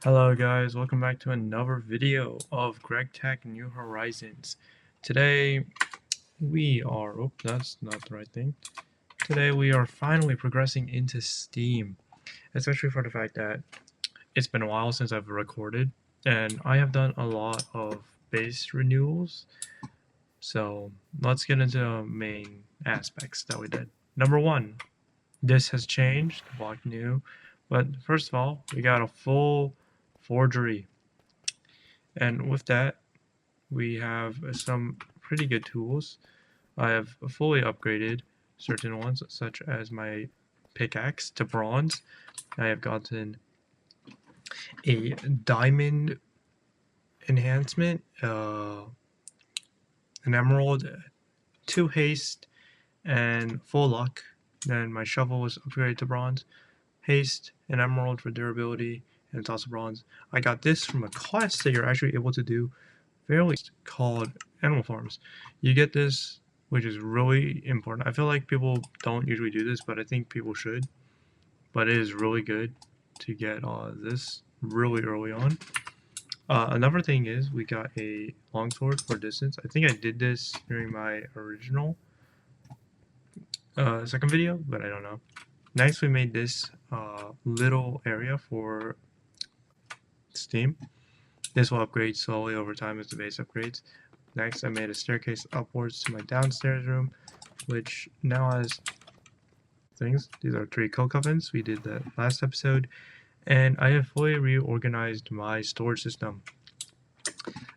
Hello guys, welcome back to another video of Greg Tech New Horizons. Today we are, that's not the right thing. Today we are finally progressing into Steam, especially for the fact that it's been a while since I've recorded and I have done a lot of base renewals. So let's get into the main aspects that we did. Number one, this has changed, block new, but first of all, we got a full forgery. And with that, we have some pretty good tools. I have fully upgraded certain ones, such as my pickaxe to bronze. I have gotten a diamond enhancement, an emerald, 2 haste, and full luck. Then my shovel was upgraded to bronze. Haste, an emerald for durability, and it's also bronze. I got this from a quest that you're actually able to do fairly called Animal Farms. You get this, which is really important. I feel like people don't usually do this, but I think people should. But it is really good to get this really early on. Another thing is we got a longsword for distance. I think I did this during my original second video, but I don't know. Next, we made this little area for Steam. This will upgrade slowly over time as the base upgrades. Next, I made a staircase upwards to my downstairs room, which now has things. These are 3 coke ovens. We did that last episode. And I have fully reorganized my storage system.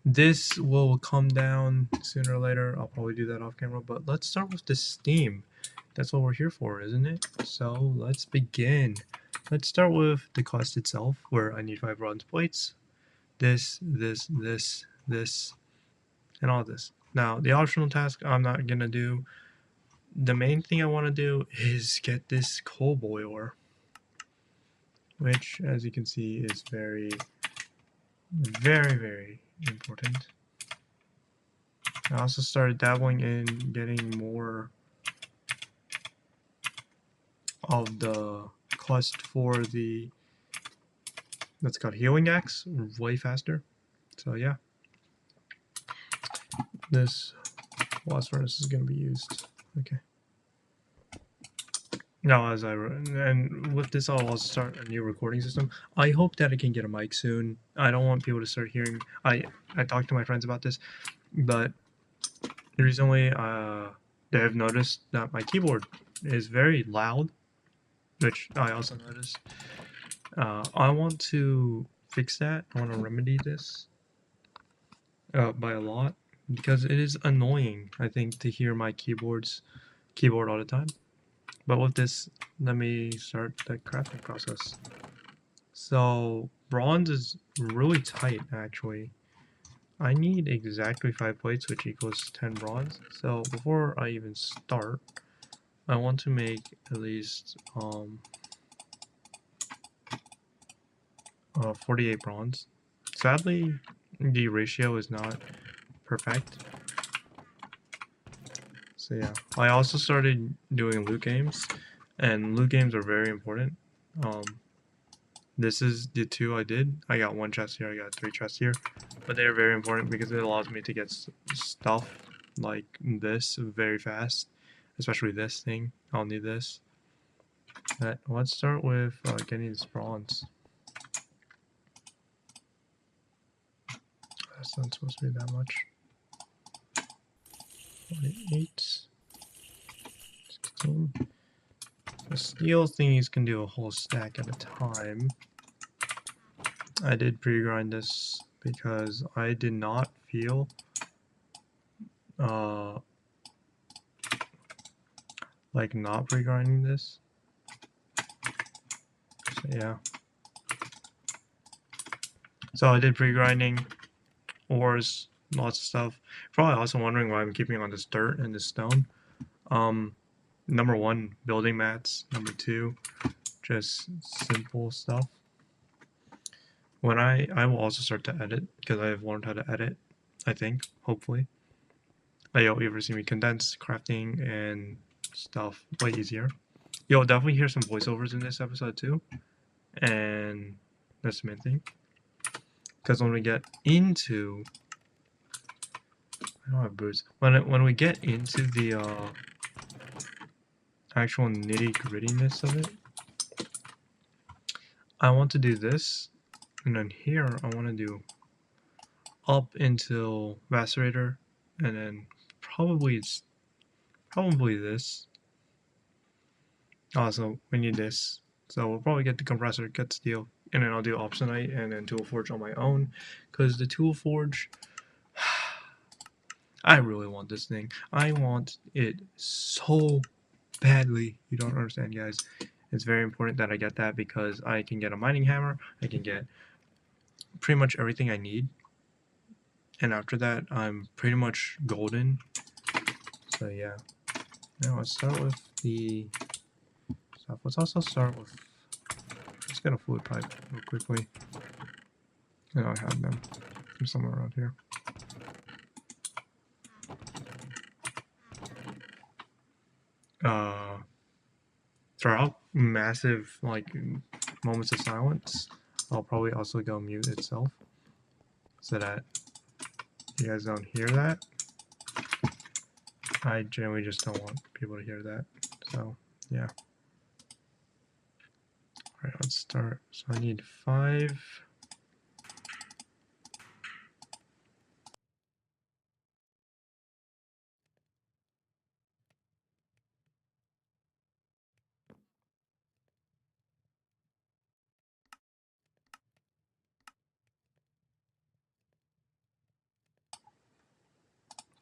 This will come down sooner or later. I'll probably do that off camera, but let's start with the Steam. That's what we're here for, isn't it? So let's begin. Let's start with the quest itself, where I need 5 bronze plates. This, and all this. Now, the optional task I'm not gonna do. The main thing I want to do is get this coal boiler, which, as you can see, is very, very important. I also started dabbling in getting more of the quest for the, that's called Healing Axe, way faster. So yeah, this blast furnace is going to be used. Okay. Now, and with this, I'll also start a new recording system. I hope that I can get a mic soon. I don't want people to start hearing. I talked to my friends about this, but recently, they have noticed that my keyboard is very loud, which I also noticed. I want to fix that. I want to remedy this by a lot because it is annoying, I think, to hear my keyboard all the time. But with this, let me start the crafting process. So bronze is really tight, actually. I need exactly 5 plates, which equals 10 bronze. So before I even start, I want to make at least 48 bronze. Sadly, the ratio is not perfect. So yeah, I also started doing loot games, and loot games are very important. This is the 2 I did. I got 1 chest here, I got 3 chests here, but they are very important because it allows me to get stuff like this very fast, especially this thing. I'll need this. Let's start with getting this bronze. That's not supposed to be that much. 48. 16. The steel thingies can do a whole stack at a time. I did pre-grind this because I did not feel like not pre-grinding this. So yeah. So I did pre-grinding, ores, lots of stuff. Probably also wondering why I'm keeping on this dirt and this stone. Number 1, building mats. Number 2, just simple stuff. When I will also start to edit because I have learned how to edit, I think, hopefully. You'll ever see me condense crafting and stuff way easier. You'll definitely hear some voiceovers in this episode too, and that's the main thing. Because when we get into, I don't have boots. When we get into the actual nitty grittiness of it, I want to do this, and then here I want to do up until macerator, and then probably this. Also, we need this, so we'll probably get the compressor, get steel, and then I'll do opsonite and then tool forge on my own, because the tool forge, I really want this thing. I want it so badly. You don't understand, guys. It's very important that I get that because I can get a mining hammer, I can get pretty much everything I need, and after that I'm pretty much golden. So yeah. Now let's start with the stuff. Let's also start with, let's get a fluid pipe real quickly. I know I have them from somewhere around here. Throughout massive like moments of silence, I'll probably also go mute itself so that you guys don't hear that. I generally just don't want people to hear that. So yeah. Alright, let's start. So I need 5.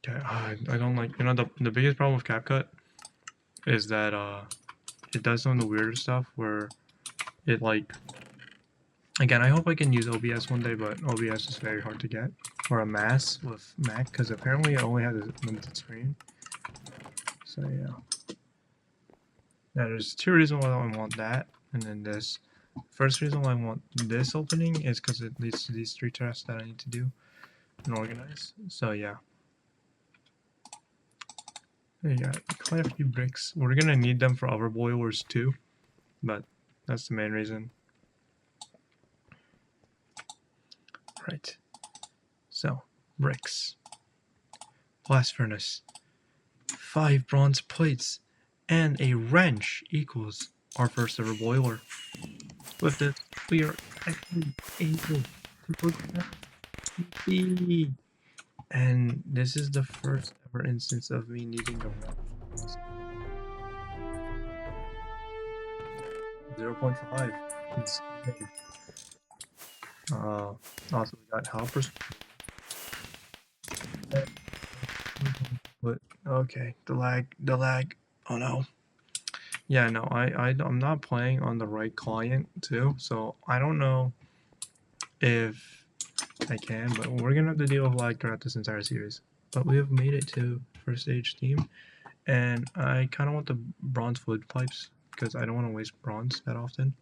Okay, I don't like, the biggest problem with CapCut is that it does some of the weirder stuff where it like, again, I hope I can use OBS one day, but OBS is very hard to get, or a mass with Mac, because apparently it only has a limited screen. So yeah. Now there's 2 reasons why I want that, and then this. First reason why I want this opening is because it leads to these 3 tasks that I need to do and organize. So yeah. There you got quite a few bricks. We're gonna need them for other boilers too, but that's the main reason. Right. So, bricks. Blast furnace. 5 bronze plates. And a wrench equals our first ever boiler. With this, we are actually able to progress. And this is the first ever instance of me needing a wrench. 0.5. Also, we got helpers. But okay, the lag. Oh no. Yeah, no, I'm not playing on the right client too, so I don't know if I can, but we're gonna have to deal with lag throughout this entire series. But we have made it to first stage team, and I kind of want the bronze fluid pipes because I don't want to waste bronze that often.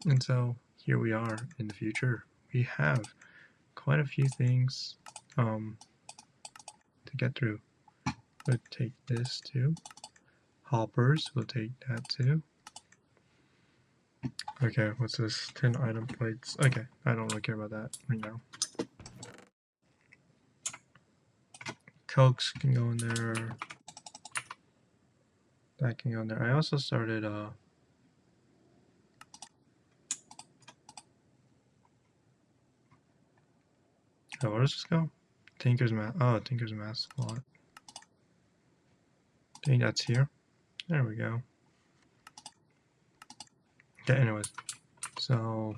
And so here we are in the future. We have quite a few things to get through. We'll take this too. Hoppers, we'll take that too. Okay, what's this? 10 item plates. Okay, I don't really care about that right now. Cokes can go in there. That can go in there. I also started, oh, where does this go? Tinker's Mask. Oh, Tinker's Mask slot. I think that's here. There we go. Okay, anyways. So,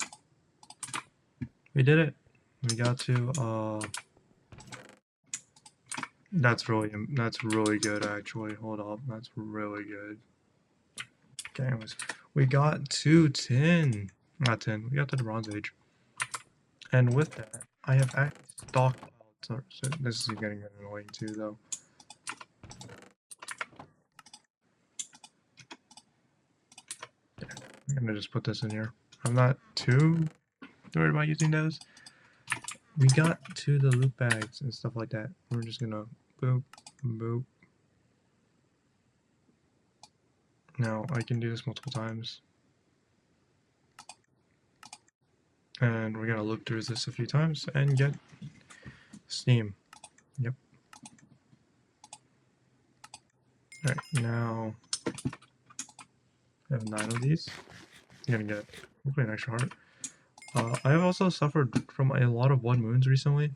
we did it. We got to, that's really good actually. Hold up, that's really good. Okay, anyways. We got to 10. Not 10, we got to the Bronze Age. And with that, I have actually stockpiled. So this is getting annoying too, though. I'm gonna just put this in here. I'm not too worried about using those. We got to the loot bags and stuff like that. We're just gonna boop, boop. Now I can do this multiple times. And we're gonna look through this a few times and get steam. Yep. Alright, now I have 9 of these. I'm gonna get hopefully an extra heart. I have also suffered from a lot of blood moons recently,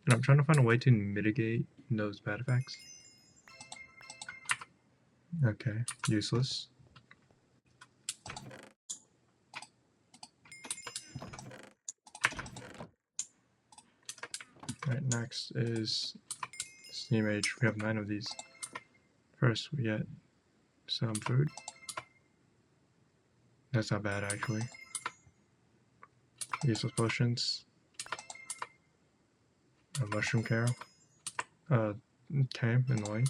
and I'm trying to find a way to mitigate those bad effects. Okay, useless. Alright, next is Steam Age. We have 9 of these. First, we get some food. That's not bad, actually. Useless potions. A mushroom carol. Okay, annoying.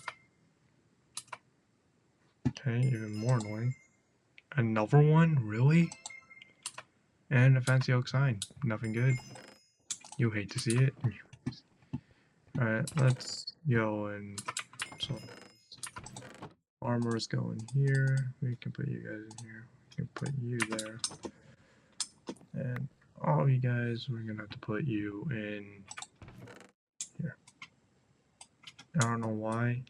Okay, even more annoying. Another one? Really? And a fancy oak sign. Nothing good. You hate to see it. Alright, let's go and so armors go in here. We can put you guys in here. We can put you there. And all you guys, we're gonna have to put you in here. I don't know why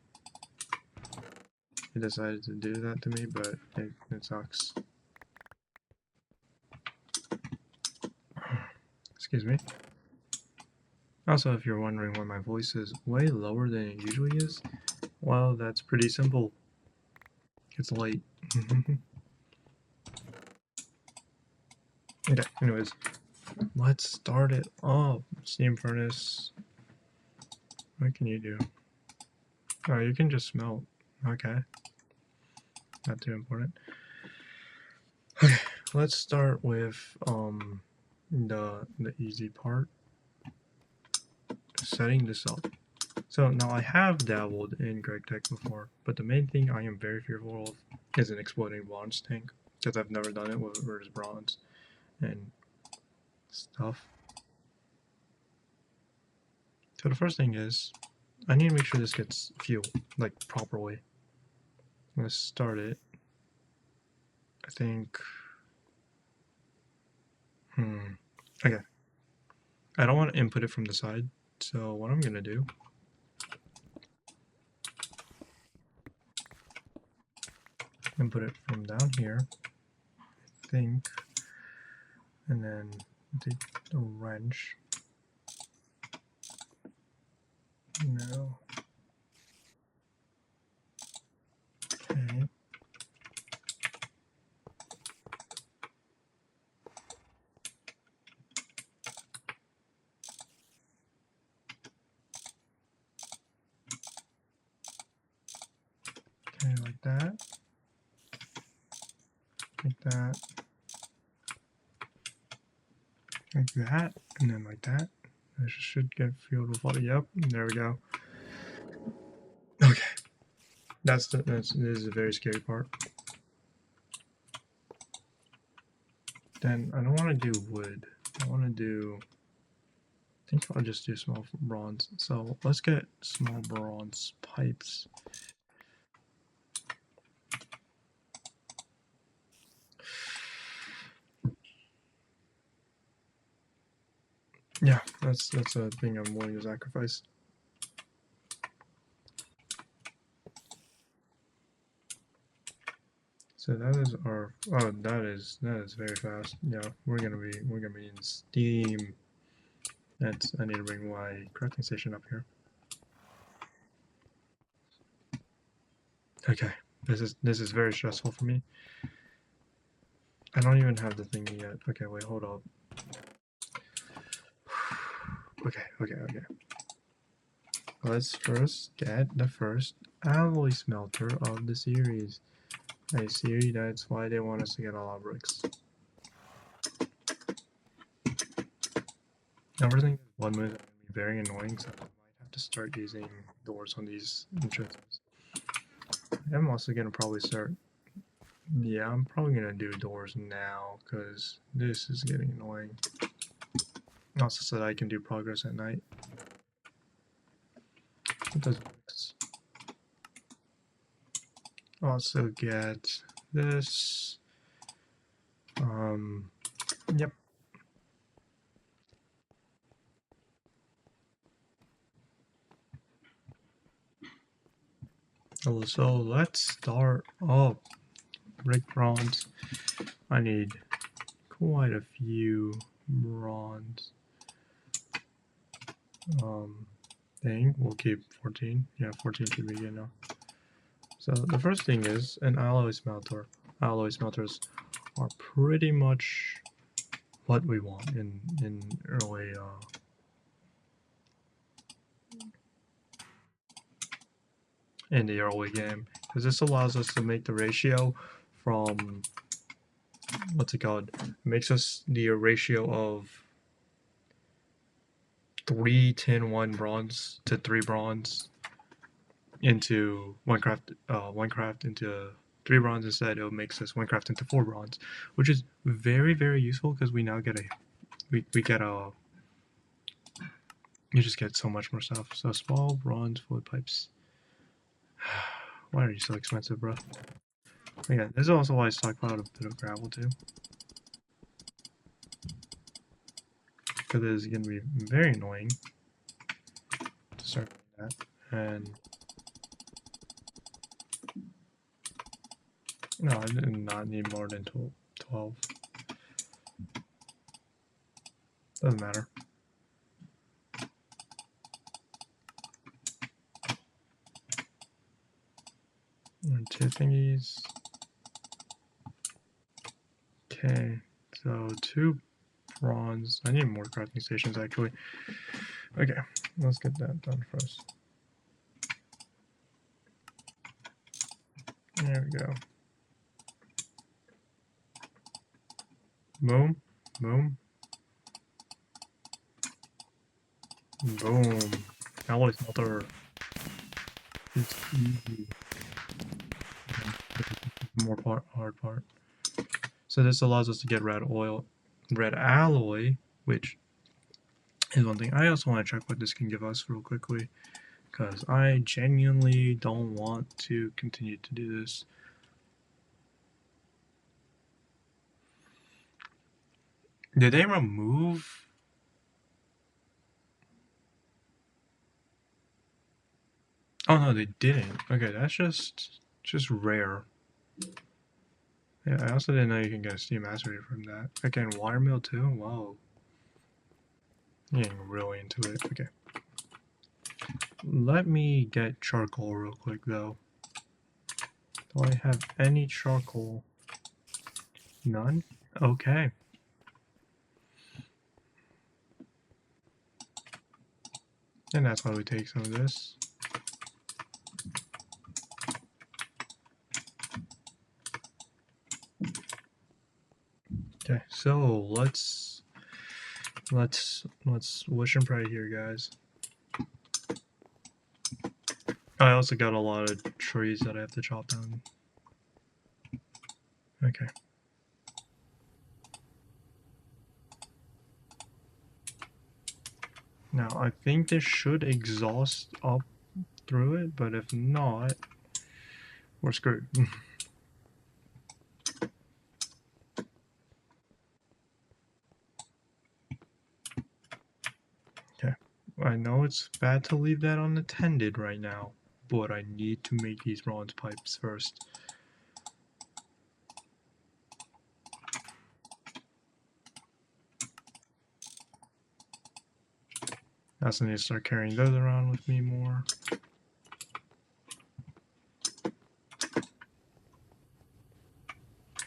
he decided to do that to me, but it sucks. Excuse me. Also, if you're wondering why my voice is way lower than it usually is, well, that's pretty simple. It's late. Okay, anyways, let's start it up. Steam furnace. What can you do? Oh, you can just smelt. Okay. Not too important. Okay, let's start with the easy part. Setting this up. So now I have dabbled in GregTech before, but the main thing I am very fearful of is an exploding bronze tank, because I've never done it with versus bronze and stuff. So the first thing is, I need to make sure this gets fuel, like properly. Let's start it. I think, okay. I don't want to input it from the side, so what I'm gonna do, input it from down here, I think, and then take the wrench. No. Okay. Okay, like that. Like that. Like that. And then like that. I should get filled with water. Yep, there we go. Okay. This is a very scary part. Then I don't want to do wood. I want to do, I think I'll just do small bronze. So let's get small bronze pipes. Yeah, that's a thing I'm willing to sacrifice. So that is our, oh, that is very fast. Yeah, we're gonna be in steam. That's, I need to bring my crafting station up here. Okay, this is very stressful for me. I don't even have the thing yet. Okay, wait, hold up. Okay. Let's first get the first alloy smelter of the series. I see, that's why they want us to get all our bricks. Another thing, one move that can be very annoying, so I might have to start using doors on these entrances. I'm also gonna probably start. Yeah, I'm probably gonna do doors now because this is getting annoying. Also, so that I can do progress at night. What does bricks? Also get this. Yep. So let's start up. Brick bronze. I need quite a few bronze. Thing. We'll keep 14. Yeah, 14 should be good now. So the first thing is an alloy smelter. Alloy smelters are pretty much what we want in early in the early game, because this allows us to make the ratio from what's it called? It makes us the ratio of 3 tin 1 bronze to 3 bronze into one craft into 3 bronze. Instead it makes us one craft into 4 bronze, which is very useful because we now get a we get a you just get so much more stuff. So small bronze fluid pipes. Why are you so expensive, bro? Again, this is also why I stockpiled a bit of gravel too, because it is going to be very annoying to start doing that. And no, I did not need more than 12. Doesn't matter. And 2 thingies. Okay, so 2 bronze. I need more crafting stations actually. Okay, let's get that done first. There we go. Boom, boom, boom. Alloy smelter. It's easy. More hard part. So this allows us to get red alloy, which is one thing. I also want to check what this can give us real quickly, because I genuinely don't want to continue to do this. Did they remove? Oh no, they didn't. Okay, that's just rare. Yeah, I also didn't know you can get a steam mastery from that. Again, water mill too? Whoa. Getting really into it. Okay. Let me get charcoal real quick though. Do I have any charcoal? None? Okay. And that's why we take some of this. Okay, so let's wish and pray here, guys. I also got a lot of trees that I have to chop down. Okay. Now I think this should exhaust up through it, but if not, we're screwed. Okay. I know it's bad to leave that unattended right now, but I need to make these bronze pipes first. I also need to start carrying those around with me more.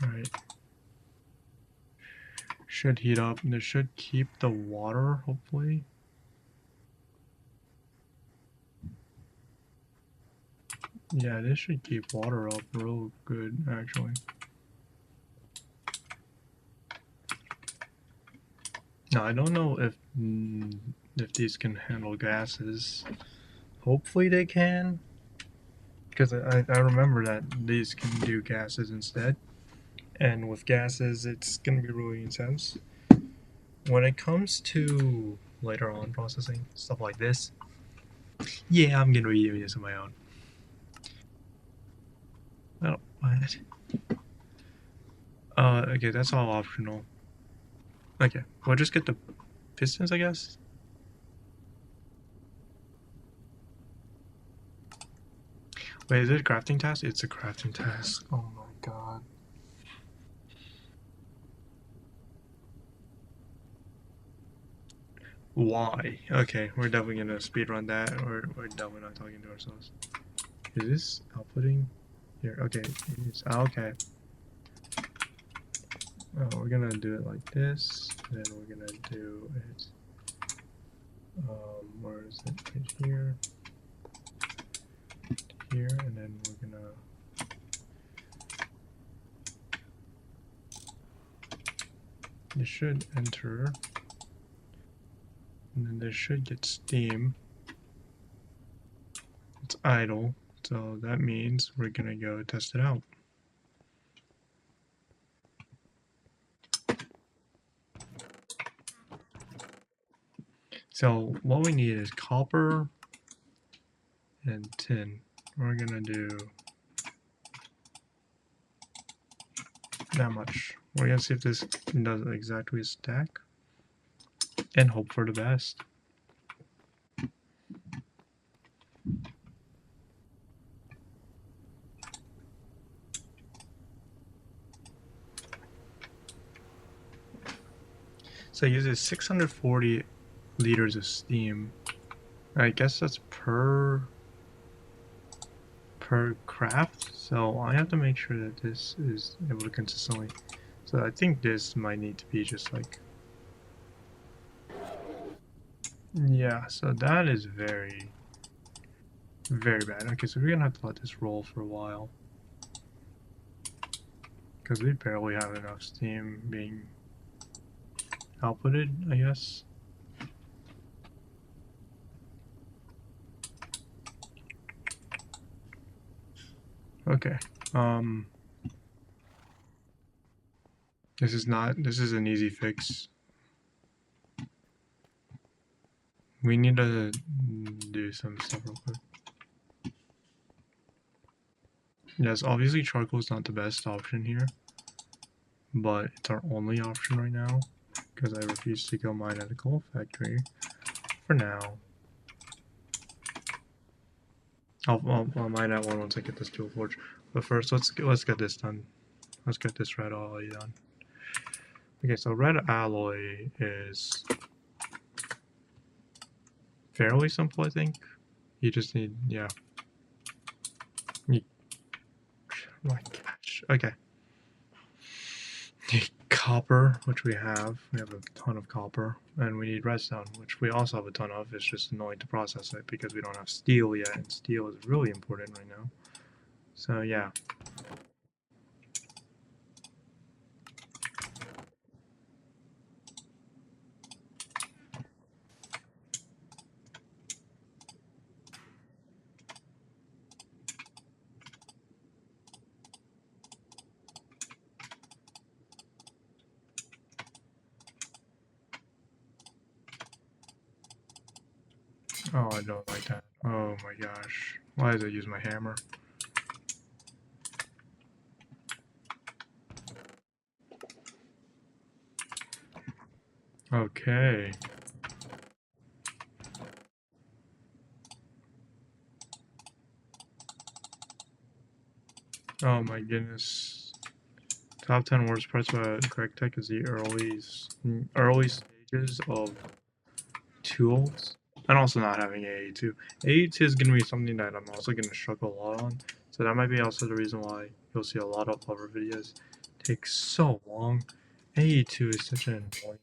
Alright. Should heat up. This should keep the water, hopefully. Yeah, this should keep water up real good, actually. Now, I don't know if these can handle gases. Hopefully they can. Because I remember that these can do gases instead. And with gases, it's going to be really intense. When it comes to later on processing, stuff like this, yeah, I'm going to be doing this on my own. Oh, what? Okay, that's all optional. Okay, we'll just get the pistons, I guess. Wait, is it a crafting task? It's a crafting task. Oh my god. Why? Okay, we're definitely gonna speedrun that, or we're definitely not talking to ourselves. Is this outputting? Here, okay, it's okay. Oh, we're gonna do it like this, then we're gonna do it, where is it? Right here, and then we're gonna, this should enter, and then this should get Steam. It's idle, so that means we're gonna go test it out. So what we need is copper and tin. We're gonna do that much. We're gonna see if this does exactly a stack and hope for the best. So it uses 640 liters of steam. I guess that's per craft, so I have to make sure that this is able to consistently. So I think this might need to be just like, yeah, so that is very bad. Okay, so we're gonna have to let this roll for a while because we barely have enough steam being outputted, I guess. Okay. This is an easy fix. We need to do some stuff real quick. Yes, obviously charcoal is not the best option here, but it's our only option right now because I refuse to go mine at a coal factory for now. I'll mine at one once I get this tool forge. But first, let's get this done. Let's get this red alloy done. Okay, so red alloy is fairly simple, I think. You just need, yeah. Oh my gosh. Okay. Need copper, which we have. We have a ton of copper. And we need redstone, which we also have a ton of. It's just annoying to process it because we don't have steel yet. And steel is really important right now. So, yeah. Oh, I don't like that. Oh my gosh. Why does it use my hammer? Okay. Oh my goodness. Top 10 worst parts about GregTech is the early stages of tools, and also not having AE2. AE2 is going to be something that I'm also going to struggle a lot on, so that might be also the reason why you'll see a lot of other videos take so long. AE2 is such an annoying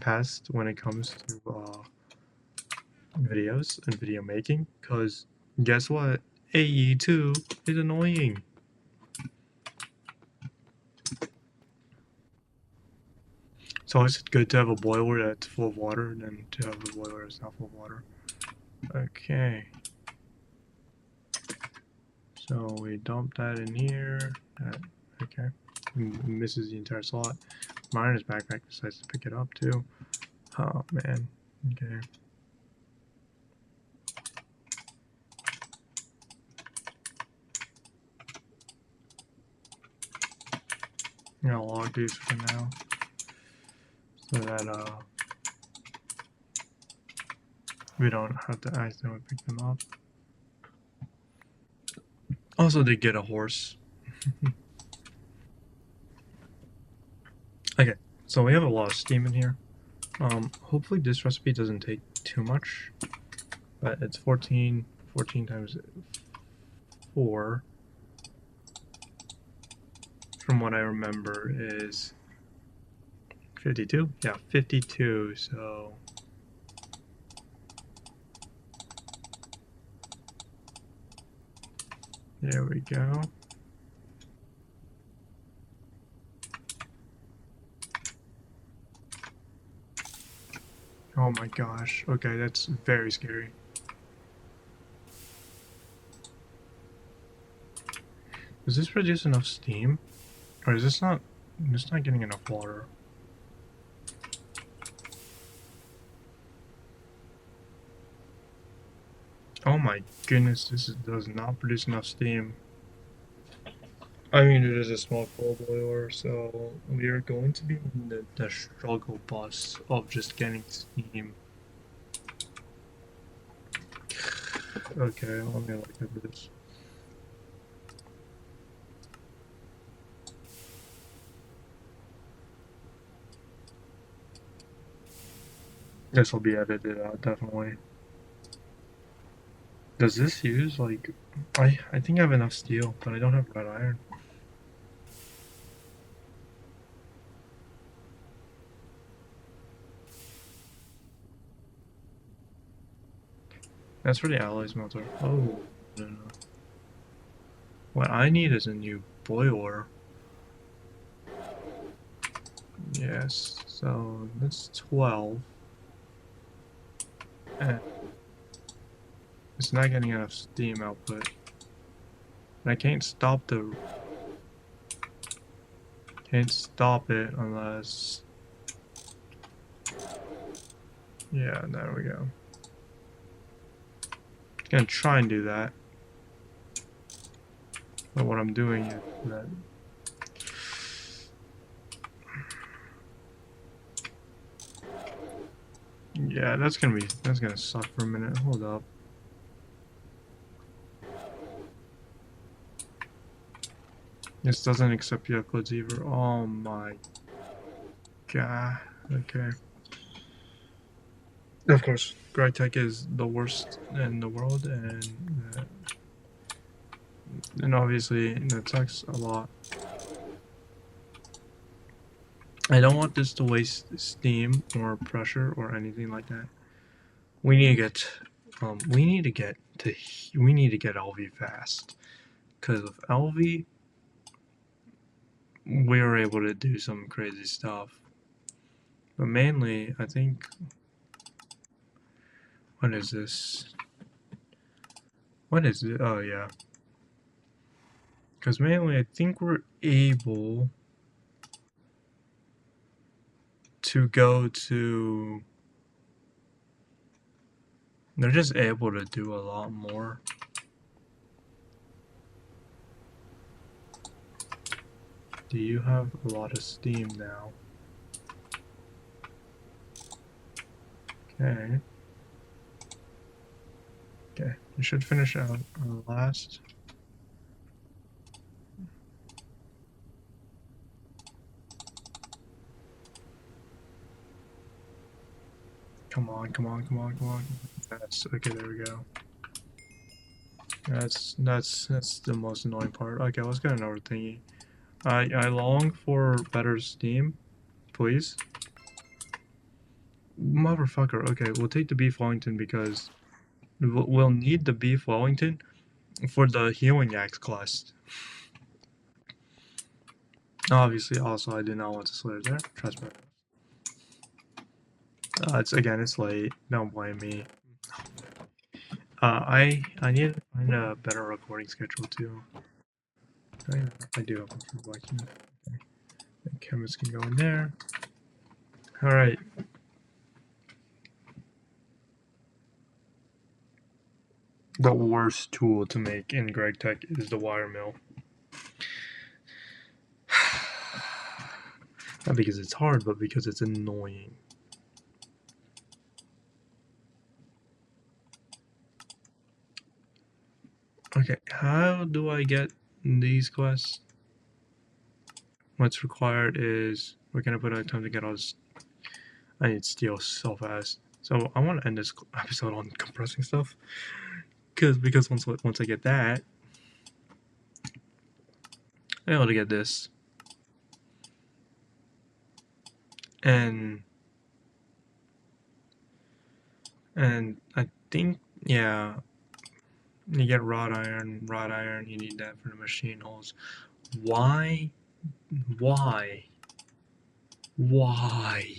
pest when it comes to videos and video making, because guess what? AE2 is annoying. So it's good to have a boiler that's full of water than to have a boiler that's not full of water. Okay. So we dump that in here. Okay. Misses the entire slot. Miner's backpack decides to pick it up too. Oh man. Okay. I'm gonna log these for now. So that we don't have to accidentally pick them up. Also, they get a horse. Okay, so we have a lot of steam in here. Hopefully this recipe doesn't take too much, but it's 14 times 4, from what I remember, is 52? Yeah, 52, so... There we go. Oh my gosh. Okay, that's very scary. Does this produce enough steam? Or is this not... It's not getting enough water. Oh my goodness, does not produce enough steam. I mean, it is a small coal boiler, so we are going to be in the struggle bus of just getting steam. Okay, let me look at this. This will be edited out, definitely. Does this use, like... I think I have enough steel, but I don't have red iron. That's for the alloy smelter. Oh, no. What I need is a new boiler. Yes, so that's 12. And it's not getting enough steam output. And I can't stop it unless... Yeah, there we go. I'm gonna try and do that. But what I'm doing is that... Yeah, that's gonna suck for a minute. Hold up. This doesn't accept Euclid's either. Oh my god. Okay. Of course, GTNH is the worst in the world, and obviously that sucks a lot. I don't want this to waste steam or pressure or anything like that. We need to get, we need to get LV fast, because with LV, we were able to do some crazy stuff. But mainly, I think, what is this? What is it? Oh yeah. Because mainly, I think we're able to go to... They're just able to do a lot more. Do you have a lot of steam now? Okay. Okay, we should finish out our last. Come on. That's okay, there we go. That's the most annoying part. Okay, let's get another thingy. I long for better steam, please. Motherfucker. Okay, we'll take the beef Wellington because we'll need the beef Wellington for the healing axe quest. Obviously, also I did not want to slay there. Trust me. It's late. Don't blame me. I need to find a better recording schedule too. I do have one for Viking. Okay. The chemist can go in there. Alright. The worst tool to make in GTNH is the wire mill. Not because it's hard, but because it's annoying. Okay, how do I get these quests? What's required is we're gonna put out time to get all this. I need steel so fast. So I want to end this episode on compressing stuff, because once I get that, I'm able to get this, and I think, yeah, you get wrought iron. You need that for the machine holes. Why? Why? Why?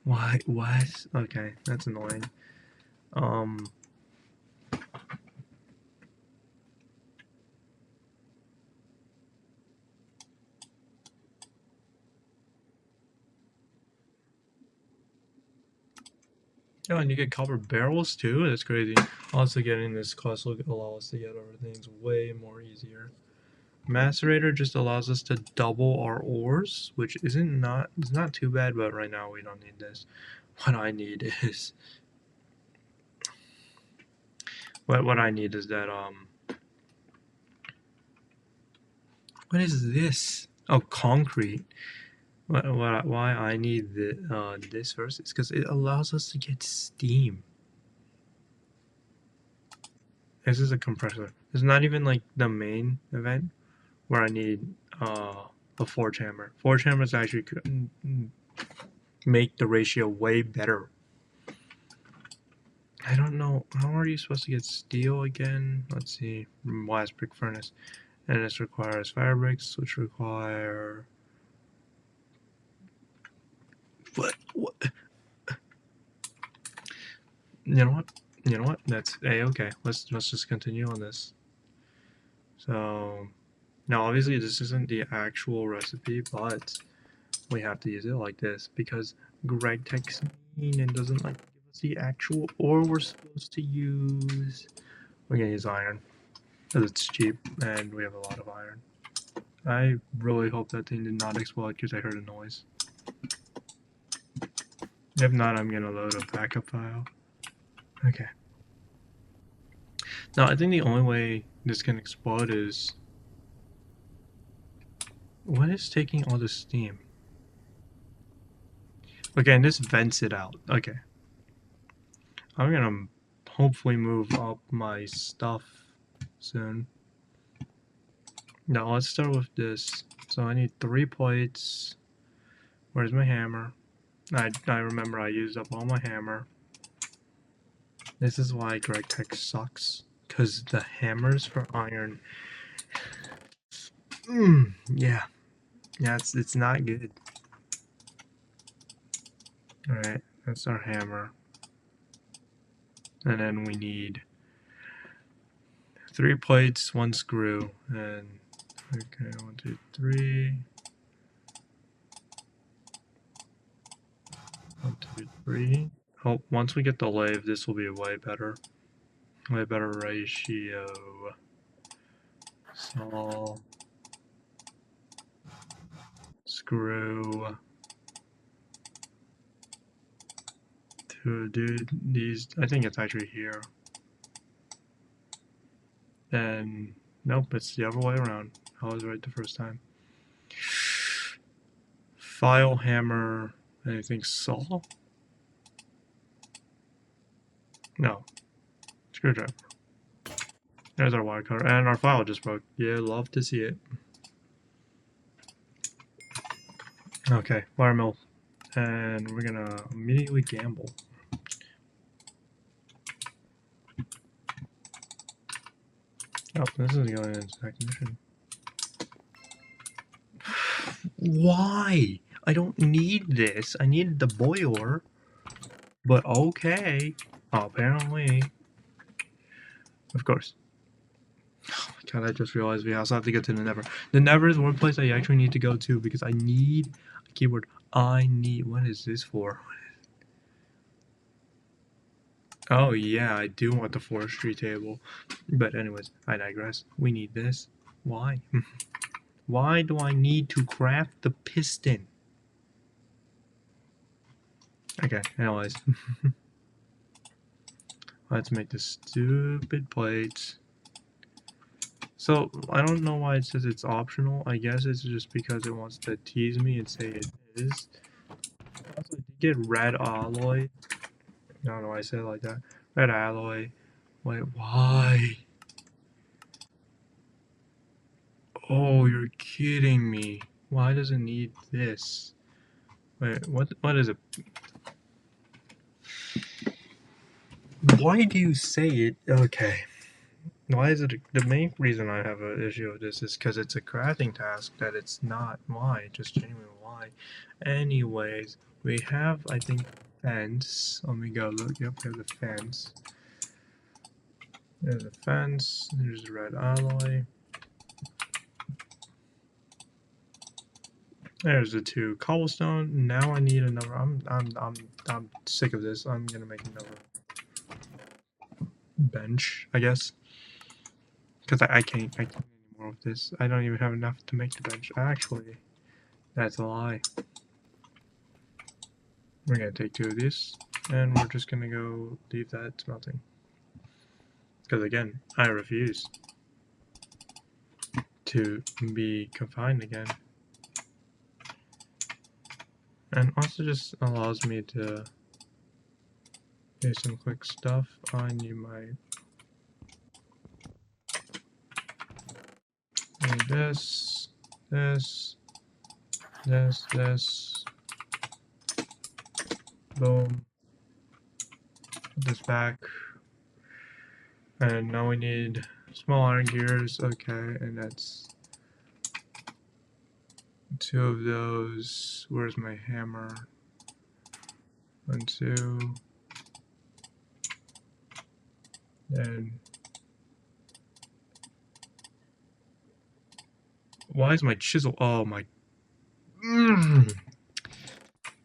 Why? What? Okay, that's annoying. Um. Oh, and you get copper barrels too? That's crazy. Also, getting this quest will allow us to get our things way more easier. Macerator just allows us to double our ores, which it's not too bad, but right now we don't need this. What I need is what I need is that what is this? Oh, concrete. Why I need this first is because it allows us to get steam. This is a compressor. It's not even like the main event where I need a forge hammer. Forge hammers actually could make the ratio way better. I don't know, how are you supposed to get steel again? Let's see, blast brick furnace, and this requires fire bricks, which require what? You know what? You know what? That's okay. Let's just continue on this. So now, obviously, this isn't the actual recipe, but we have to use it like this because Greg takes mean and doesn't like to give us the actual ore we're supposed to use. We're gonna use iron because it's cheap and we have a lot of iron. I really hope that thing did not explode because I heard a noise. If not, I'm gonna load a backup file. Okay. Now, I think the only way this can explode is... What is taking all the steam? Okay, and this vents it out. Okay. I'm gonna hopefully move up my stuff soon. Now, let's start with this. So I need 3 plates. Where's my hammer? I remember I used up all my hammer. This is why Greg Tech sucks. Because the hammers for iron... yeah. Yeah, it's not good. Alright, that's our hammer. And then we need 3 plates, 1 screw, and... Okay, 1, 2, 3... 1, 2, 3... Oh, once we get the lathe, this will be a way better ratio. Saw, screw, to do these. I think it's actually here. And nope, it's the other way around. I was right the first time. File, hammer, and I think saw? No. Screwdriver. There's our wire cutter. And our file just broke. Yeah, love to see it. Okay, wire mill. And we're gonna immediately gamble. Oh, this is going into second mission. Why? I don't need this. I need the boiler. But okay. Apparently. Of course. Oh my god, I just realized we also have to go to the Nether. The Nether is one place I actually need to go to because I need a keyword. What is this for? Oh yeah, I do want the forestry table. But anyways, I digress. We need this. Why? Why do I need to craft the piston? Okay, anyways. Let's make the stupid plates. So I don't know why it says it's optional. I guess it's just because it wants to tease me and say it is. Also, I did get red alloy. I don't know why I said it like that. Red alloy. Wait, why? Oh, you're kidding me. Why does it need this? Wait, what is it? Why do you say it? Okay. Why is it the main reason I have an issue with this is because it's a crafting task that it's not. Why? Just genuinely why? Anyways, we have, I think, fence. Let me go look. Yep, there's a fence. There's a fence. There's a red alloy. There's the 2 cobblestone. Now I need another. I'm sick of this. I'm gonna make another bench, I guess, because I can't anymore with this. I don't even have enough to make the bench. Actually, that's a lie. We're gonna take 2 of these, and we're just gonna go leave that smelting. Because again, I refuse to be confined again. And also just allows me to do some quick stuff. I need this, this, this. Boom. Put this back. And now we need small iron gears. Okay, and that's 2 of those. Where's my hammer? 1, 2. And why is my chisel? Oh my.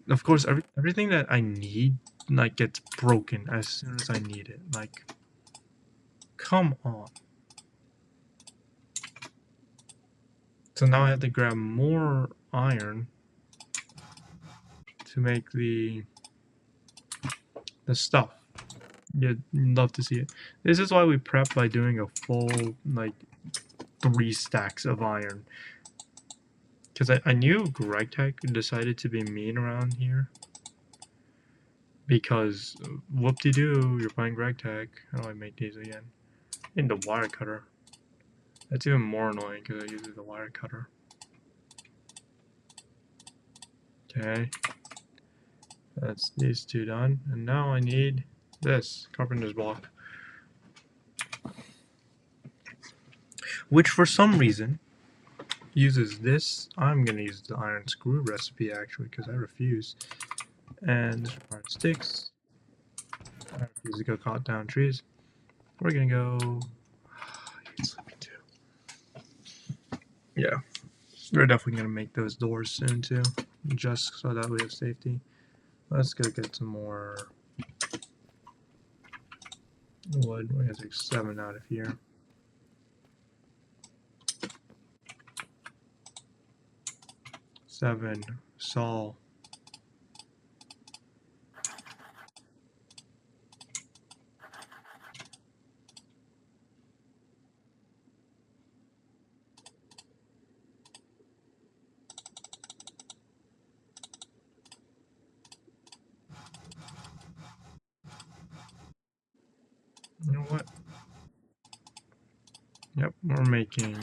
Of course, everything that I need like gets broken as soon as I need it. Like, come on. So now I have to grab more iron to make the stuff. You'd love to see it. This is why we prep by doing a full like 3 stacks of iron. Because I knew GregTech decided to be mean around here. Because whoop-de-doo, you're playing GregTech. How do I make these again? I need the wire cutter. That's even more annoying because I use the wire cutter. Okay. That's these 2 done. And now I need this carpenter's block. Which for some reason uses this. I'm gonna use the iron screw recipe actually because I refuse. And this requires sticks. I refuse to go cut down trees. We're gonna go. He's sleeping too. Yeah, we're definitely gonna make those doors soon too, just so that we have safety. Let's go get some more wood. We're gonna take 7 out of here. Seven. Saul. You know what? Yep, we're making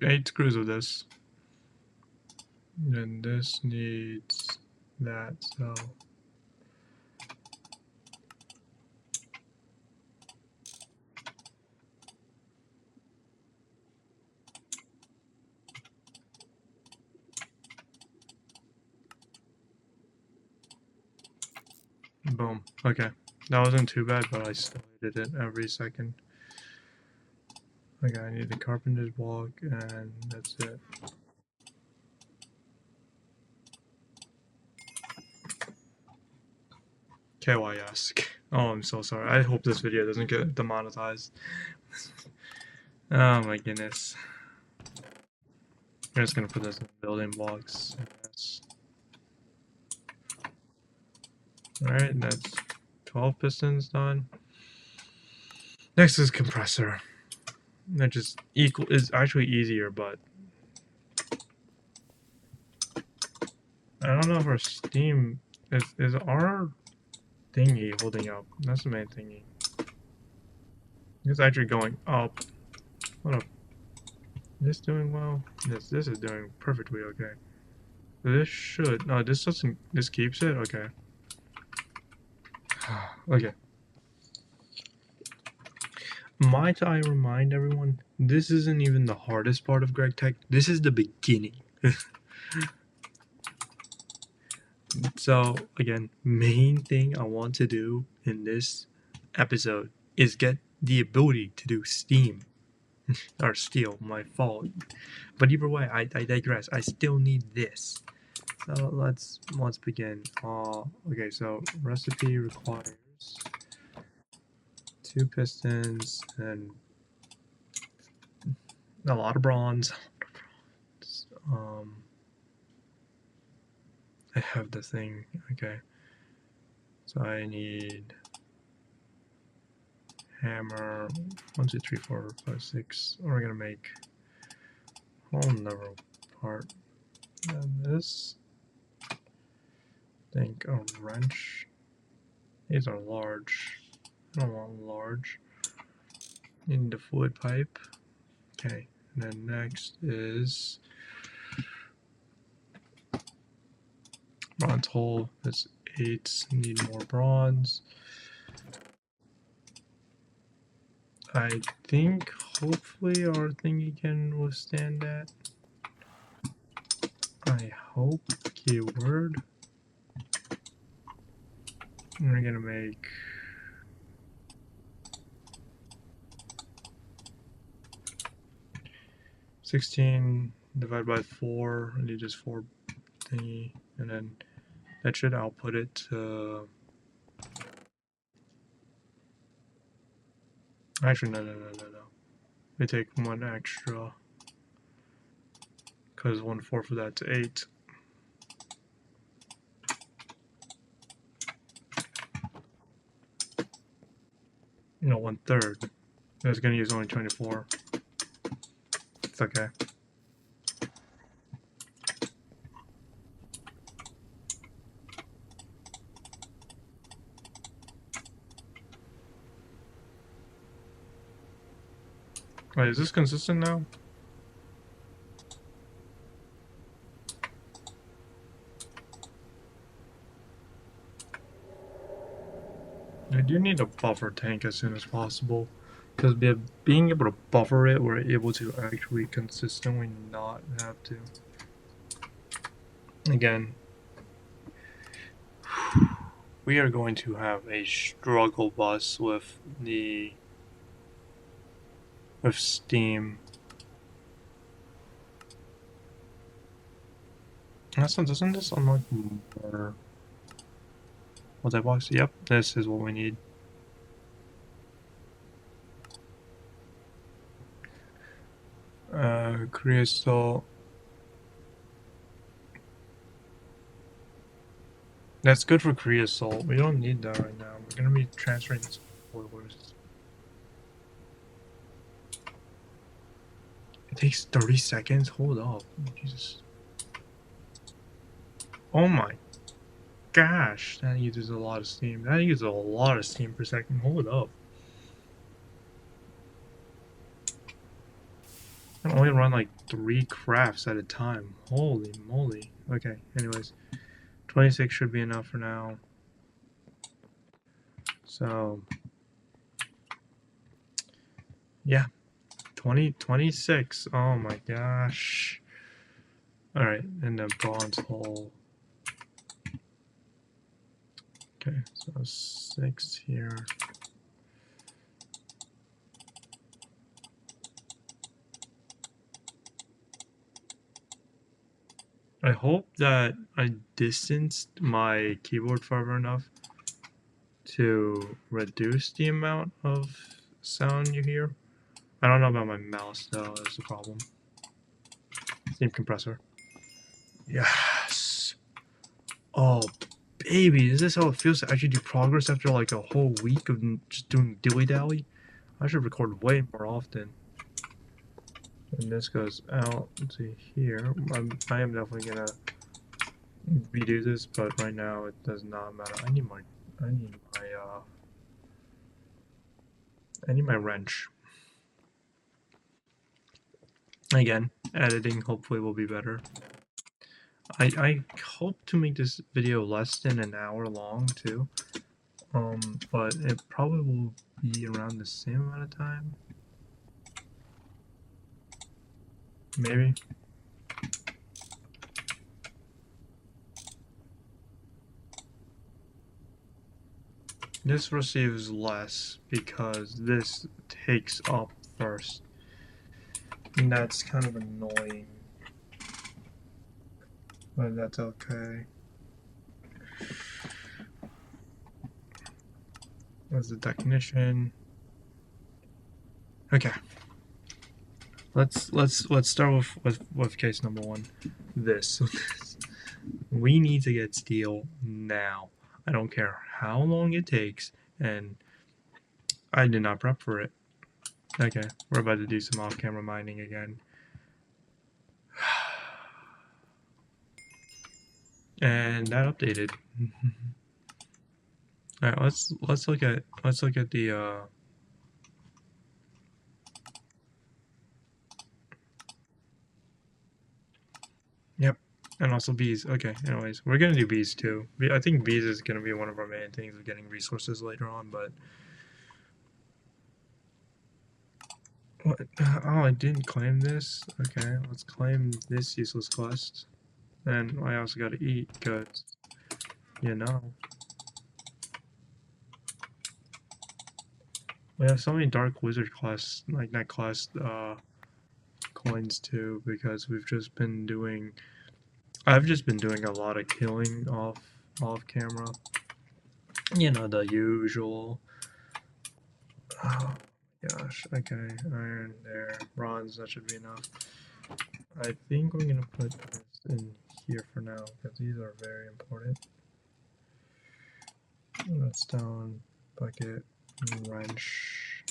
8 screws of this. And this needs that, so boom. Okay, that wasn't too bad, but I still did it every second. Okay, I need the carpenter's block, and that's it. KYS. Oh, I'm so sorry. I hope this video doesn't get demonetized. Oh my goodness. I'm just gonna put this in building blocks. Alright, that's 12 pistons done. Next is compressor. That just is actually easier, but I don't know if our steam is our thingy holding up. That's the main thingy. It's actually going up. What up? This doing well? This is doing perfectly okay. This should no. This doesn't. This keeps it okay. Okay. Might I remind everyone, this isn't even the hardest part of Greg Tech. This is the beginning. So, again, main thing I want to do in this episode is get the ability to do steam. Or steel, my fault. But either way, I digress. I still need this. So let's begin. Okay, so recipe requires 2 pistons and a lot of bronze. I have the thing. Okay, so I need hammer 1, 2, 3, 4, 5, 6. We're gonna make whole another part. And this. Think a wrench. These are large. I don't want large. Need the fluid pipe. Okay, and then next is bronze hole. That's 8. Need more bronze. I think hopefully our thingy can withstand that. I hope. Keyword. And we're gonna make 16 divided by 4. I need just 4 thingy, and then that should output it to. Actually, no. We take 1 extra, because 1/4 of that's 8. No, 1/3. I was gonna use only 24. It's okay. Wait, is this consistent now? I do need a buffer tank as soon as possible, because being able to buffer it, we're able to actually consistently not have to. Again, we are going to have a struggle bus with steam. Doesn't this unlock more multi-box? Yep, this is what we need. Crystal. That's good for creosote. We don't need that right now. We're gonna be transferring this boilers. It takes 30 seconds? Hold up. Jesus. Oh my gosh. That uses a lot of steam. That uses a lot of steam per second. Hold up. I can only run like 3 crafts at a time. Holy moly. Okay, anyways. 26 should be enough for now. So, yeah. 26. Oh my gosh. Alright, and the bronze hole. Okay, so 6 here. I hope that I distanced my keyboard far enough to reduce the amount of sound you hear. I don't know about my mouse though, that's the problem. Steam compressor. Yes! Oh, Baby, is this how it feels to actually do progress after like a whole week of just doing dilly-dally? I should record way more often. And this goes out to here. I am definitely gonna redo this, but right now it does not matter. I need my wrench. Again, editing hopefully will be better. I hope to make this video less than an hour long too. But it probably will be around the same amount of time. Maybe. This receives less because this takes up first. And that's kind of annoying. But that's okay. As the technician. Okay. Let's start with case number one. This. We need to get steel now. I don't care how long it takes, and I did not prep for it. Okay, we're about to do some off-camera mining again. And that updated. Alright, let's look at the Yep. And also bees. Okay, anyways, we're gonna do bees too. I think bees is gonna be one of our main things of getting resources later on, but what? Oh, I didn't claim this. Okay, let's claim this useless quest. And I also gotta eat, because, you know. We have so many Dark Wizard class, like not class, coins too, because we've just been doing. I've just been doing a lot of killing off camera. You know, the usual. Oh gosh. Okay, iron there, bronze. That should be enough. I think we're gonna put this in here for now because these are very important. Stone, bucket, wrench.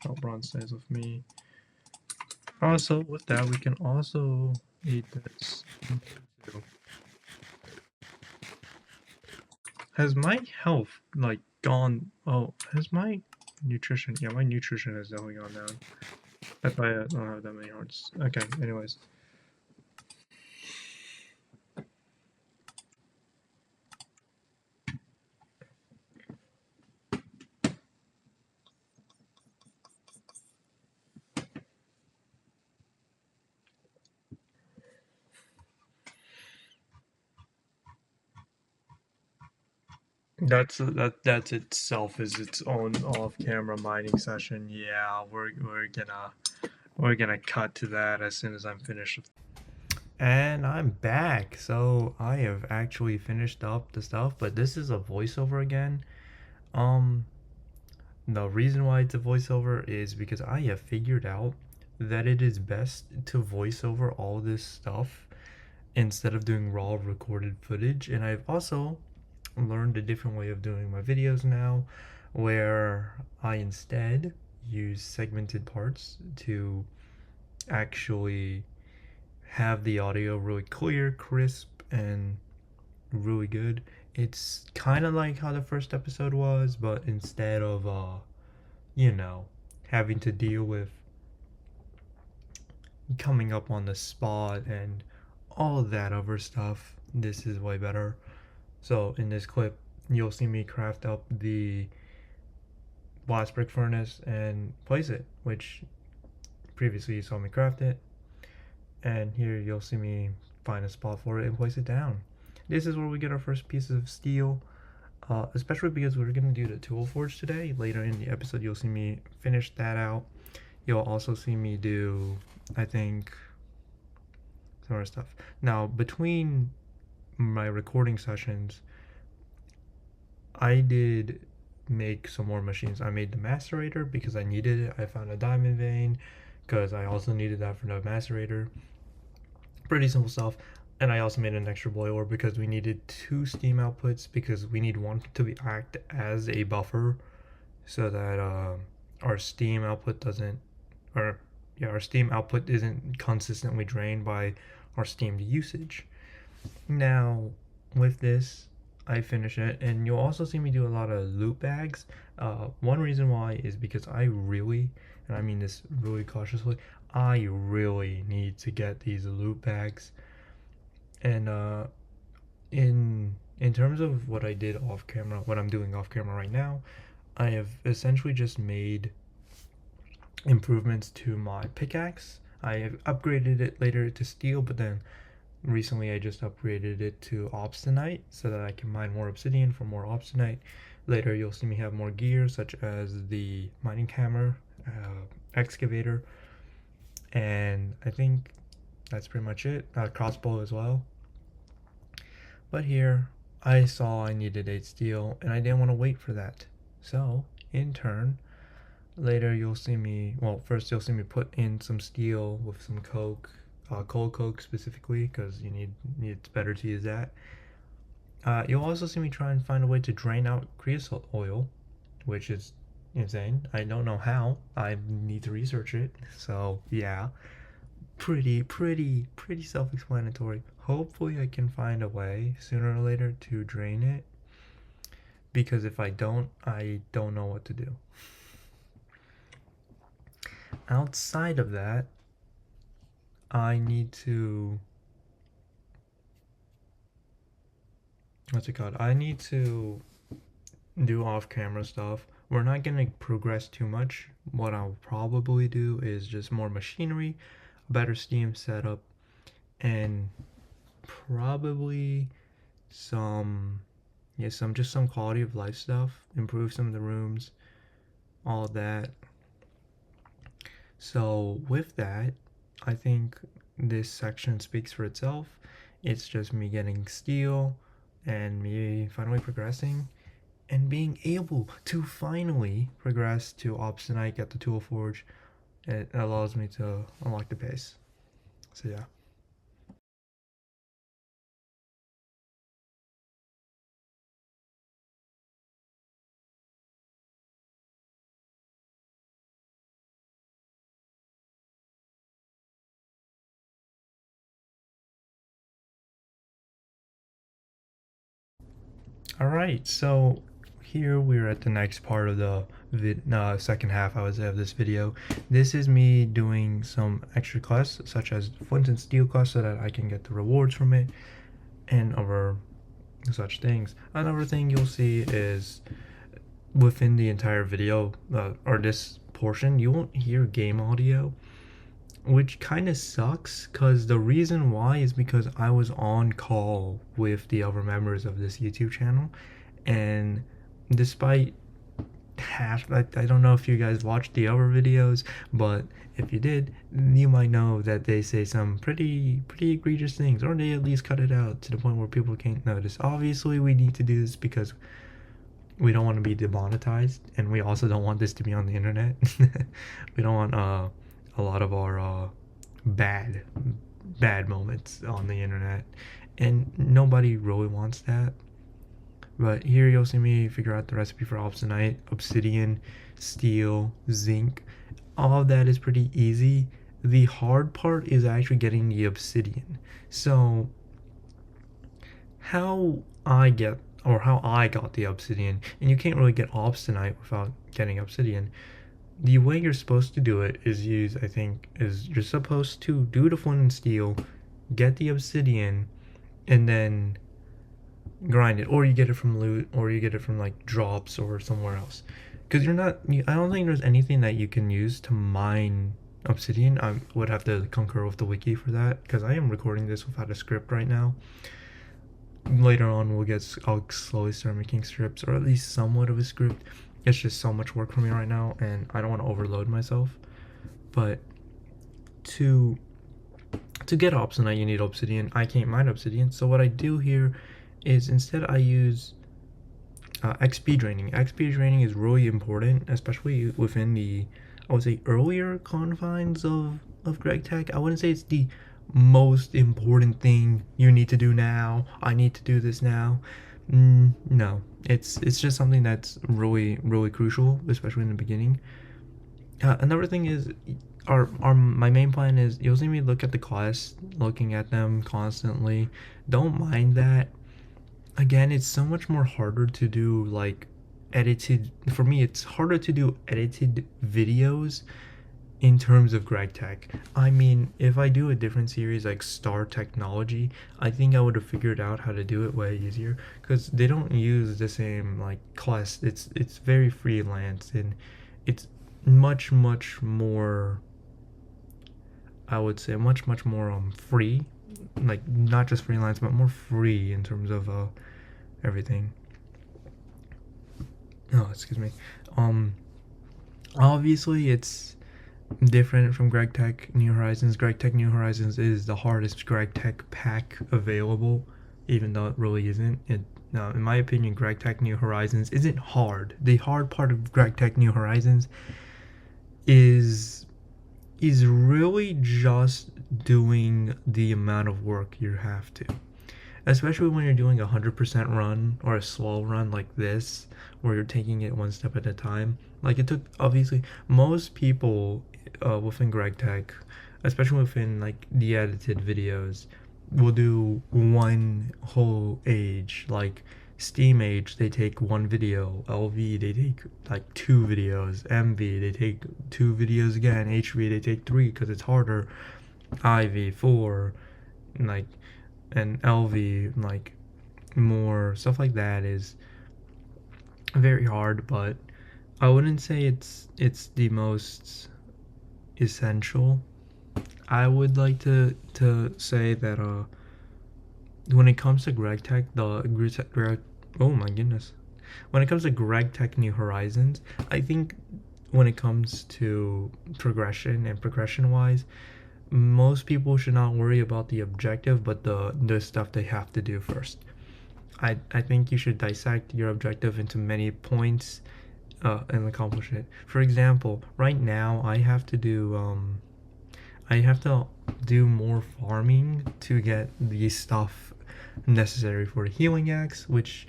Oh, bronze stays with me. Also, with that, we can also eat this. Has my health, like, gone? Oh, has my nutrition? Yeah, my nutrition has definitely gone down. That's why I don't have that many hearts. Okay, anyways. That's itself is its own off-camera mining session. Yeah, we're gonna cut to that as soon as I'm finished. And I'm back. So I have actually finished up the stuff, but this is a voiceover again. The reason why it's a voiceover is because I have figured out that it is best to voice over all this stuff instead of doing raw recorded footage. And I've also learned a different way of doing my videos now, where I instead use segmented parts to actually have the audio really clear, crisp, and really good. It's kind of like how the first episode was, but instead of you know, having to deal with coming up on the spot and all of that other stuff, this is way better. So in this clip, you'll see me craft up the blast brick furnace and place it, which previously you saw me craft it. And here you'll see me find a spot for it and place it down. This is where we get our first piece of steel, especially because we're going to do the tool forge today. Later in the episode, you'll see me finish that out. You'll also see me do, I think, some other stuff. Now, between my recording sessions, I did make some more machines. I made the macerator because I needed it. I found a diamond vein because I also needed that for the macerator. Pretty simple stuff. And I also made an extra boiler because we needed 2 steam outputs, because we need one to be act as a buffer so that our steam output doesn't, or yeah, our steam output isn't consistently drained by our steam usage. Now, with this, I finish it, and you'll also see me do a lot of loop bags. One reason why is because I really, and I mean this really cautiously, I really need to get these loop bags. And in terms of what I did off camera, what I'm doing off camera right now, I have essentially just made improvements to my pickaxe. I have upgraded it later to steel, but then recently I just upgraded it to obsidianite so that I can mine more obsidian for more obsidianite. Later you'll see me have more gear, such as the mining hammer, excavator, and I think that's pretty much it. Crossbow as well. But here I saw I needed 8 steel, and I didn't want to wait for that. So in turn, later you'll see me, well, first you'll see me put in some steel with some coke, coal coke specifically, because it's better to use that. You'll also see me try and find a way to drain out creosote oil, which is insane. I don't know how. I need to research it. So yeah, pretty self-explanatory. Hopefully I can find a way sooner or later to drain it, because if I don't know what to do. Outside of that, I need to, what's it called? I need to do off-camera stuff. We're not gonna progress too much. What I'll probably do is just more machinery, a better Steam setup, and probably some quality of life stuff, improve some of the rooms, all that. So with that, I think this section speaks for itself. It's just me getting steel and me finally progressing and being able to finally progress to obsidianite at the tool forge. It allows me to unlock the base. So yeah. Alright, so here we're at the next part of the second half, I would say, of this video. This is me doing some extra quests, such as flint and steel quests, so that I can get the rewards from it, and other such things. Another thing you'll see is within the entire video, or this portion, you won't hear game audio, which kind of sucks, because the reason why is because I was on call with the other members of this YouTube channel, and despite I don't know if you guys watched the other videos, but if you did, you might know that they say some pretty egregious things, or they at least cut it out to the point where people can't notice. Obviously we need to do this because we don't want to be demonetized, and we also don't want this to be on the internet. We don't want a lot of our bad moments on the internet, and nobody really wants that. But here you'll see me figure out the recipe for obsidianite, obsidian, steel, zinc. All of that is pretty easy. The hard part is actually getting the obsidian. So how I got the obsidian, and you can't really get obsidianite without getting obsidian. The way you're supposed to do it is you're supposed to do the flint and steel, get the obsidian, and then grind it, or you get it from loot, or you get it from like drops or somewhere else. Because I don't think there's anything that you can use to mine obsidian. I would have to concur with the wiki for that, because I am recording this without a script right now. Later on I'll slowly start making scripts, or at least somewhat of a script. It's just so much work for me right now, and I don't want to overload myself. But to get obsidian, you need obsidian. I can't mine obsidian, so what I do here is instead I use XP draining. XP draining is really important, especially within the, I would say, earlier confines of GregTech. I wouldn't say it's the most important thing you need to do now. I need to do this now. No, it's just something that's really crucial, especially in the beginning. Another thing is, our my main plan is you'll see me look at the class, looking at them constantly. Don't mind that. Again, it's so much more harder to do like edited. For me, it's harder to do edited videos in terms of GregTech. I mean, if I do a different series like Star Technology, I think I would have figured out how to do it way easier because they don't use the same like class. It's very freelance and it's much more, I would say much more free, like not just freelance but more free in terms of everything. Oh, excuse me. Um, Obviously it's different from GregTech New Horizons. GregTech New Horizons is the hardest GregTech pack available, even though it really isn't. Now, in my opinion, GregTech New Horizons isn't hard. The hard part of GregTech New Horizons is really just doing the amount of work you have to, especially when you're doing a 100% run or a slow run like this, where you're taking it one step at a time. Like it took, obviously, most people within GregTech, especially within like the edited videos, will do one whole age. Like Steam age, they take one video. LV, they take like two videos. MV, they take two videos again. HV, they take three because it's harder. IV, four, like, and LV, like, more stuff like that is very hard, but I wouldn't say it's the most essential. I would like to say that when it comes to GregTech, oh my goodness, when it comes to GregTech New Horizons, I think when it comes to progression wise, most people should not worry about the objective, but the stuff they have to do first. I think you should dissect your objective into many points and accomplish it. For example, right now I have to do more farming to get the stuff necessary for the healing axe, which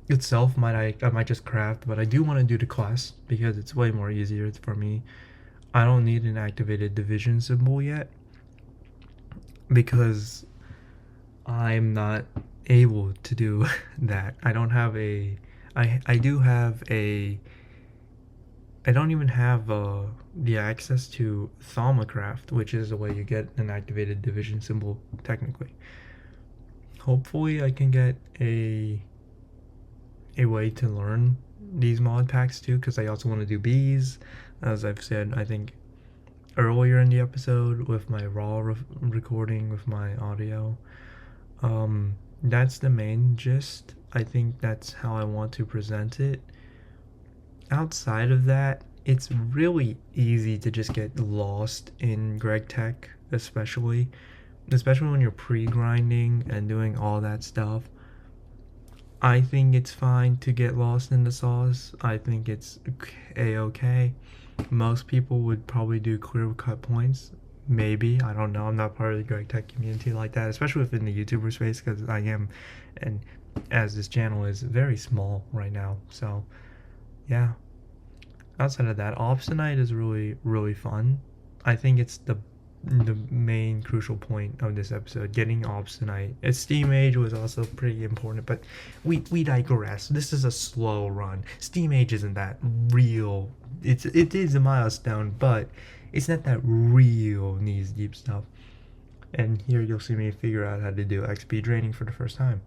itself I might just craft, but I do want to do the quest because it's way more easier for me. I don't need an activated division symbol yet because I'm not able to do that. I don't have a I do have a I don't even have the access to Thermocraft, which is the way you get an activated division symbol technically. Hopefully I can get a way to learn these mod packs too, because I also want to do bees, as I've said I think earlier in the episode with my raw recording with my audio. That's the main gist. I think that's how I want to present it. Outside of that, it's really easy to just get lost in GregTech, especially when you're pre-grinding and doing all that stuff. I think it's fine to get lost in the sauce. I think it's a-okay. Most people would probably do clear cut points. Maybe, I don't know. I'm not part of the GregTech community like that, especially within the YouTuber space, because I am, and as this channel is very small right now. So, yeah. Outside of that, Obstinite is really fun. I think it's the main crucial point of this episode, getting Obstinite. Its Steam Age was also pretty important, but we digress. This is a slow run. Steam Age isn't that real. It is a milestone, but it's not that real knees deep stuff. And here you'll see me figure out how to do XP draining for the first time.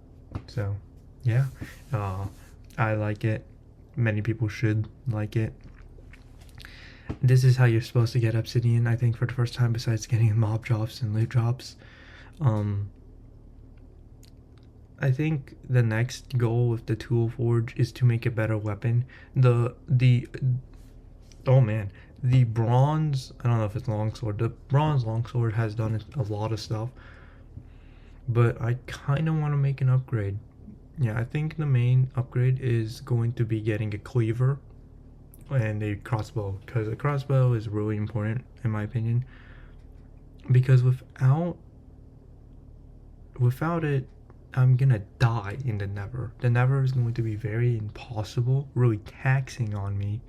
So yeah, I like it. Many people should like it. This is how you're supposed to get obsidian, I think, for the first time, besides getting mob drops and loot drops. I think the next goal with the tool forge is to make a better weapon. Oh man, the bronze, I don't know if it's longsword, the bronze longsword has done a lot of stuff, but I kind of want to make an upgrade. Yeah, I think the main upgrade is going to be getting a cleaver and a crossbow, because a crossbow is really important in my opinion, because without without it, I'm gonna die in the Nether. The Nether is going to be very impossible, really taxing on me.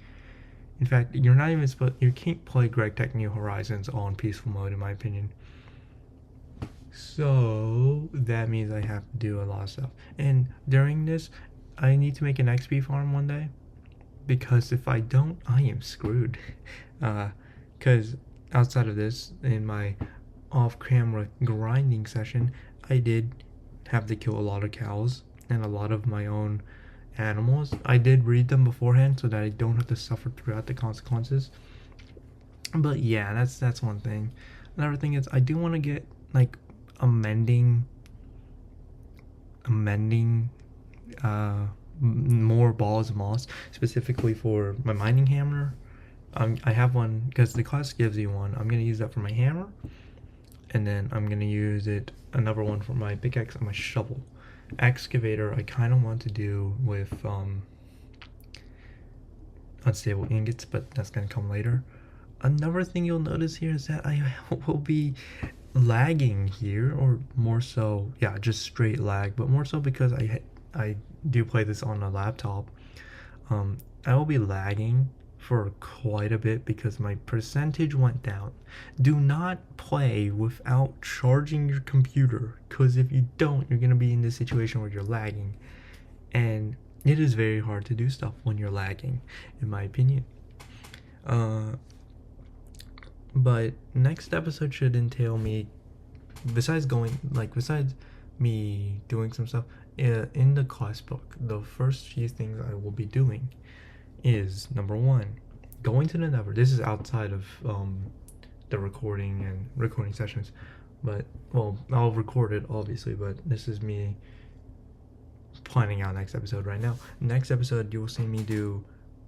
In fact, you're not even supposed, you can't play GregTech New Horizons on peaceful mode, in my opinion. So that means I have to do a lot of stuff. And during this, I need to make an XP farm one day, because if I don't, I am screwed. Because outside of this, in my off-camera grinding session, I did have to kill a lot of cows and a lot of my own animals. I did read them beforehand so that I don't have to suffer throughout the consequences. But yeah, that's one thing. Another thing is I do want to get like amending more balls of moss specifically for my mining hammer. I have one because the class gives you one. I'm gonna use that for my hammer, and then I'm gonna use another one for my pickaxe and my shovel. Excavator I kind of want to do with unstable ingots, but that's gonna come later. Another thing you'll notice here is that I will be lagging here, or more so, yeah, just straight lag, but more so because I do play this on a laptop. I will be lagging for quite a bit because my percentage went down. Do not play without charging your computer, because if you don't, you're gonna be in this situation where you're lagging, and it is very hard to do stuff when you're lagging, in my opinion. But next episode should entail me, besides me doing some stuff in the class book. The first few things I will be doing is, number one, going to the Nether. This is outside of the recording sessions, but well, I'll record it obviously, but this is me planning out next episode right now. Next episode you will see me do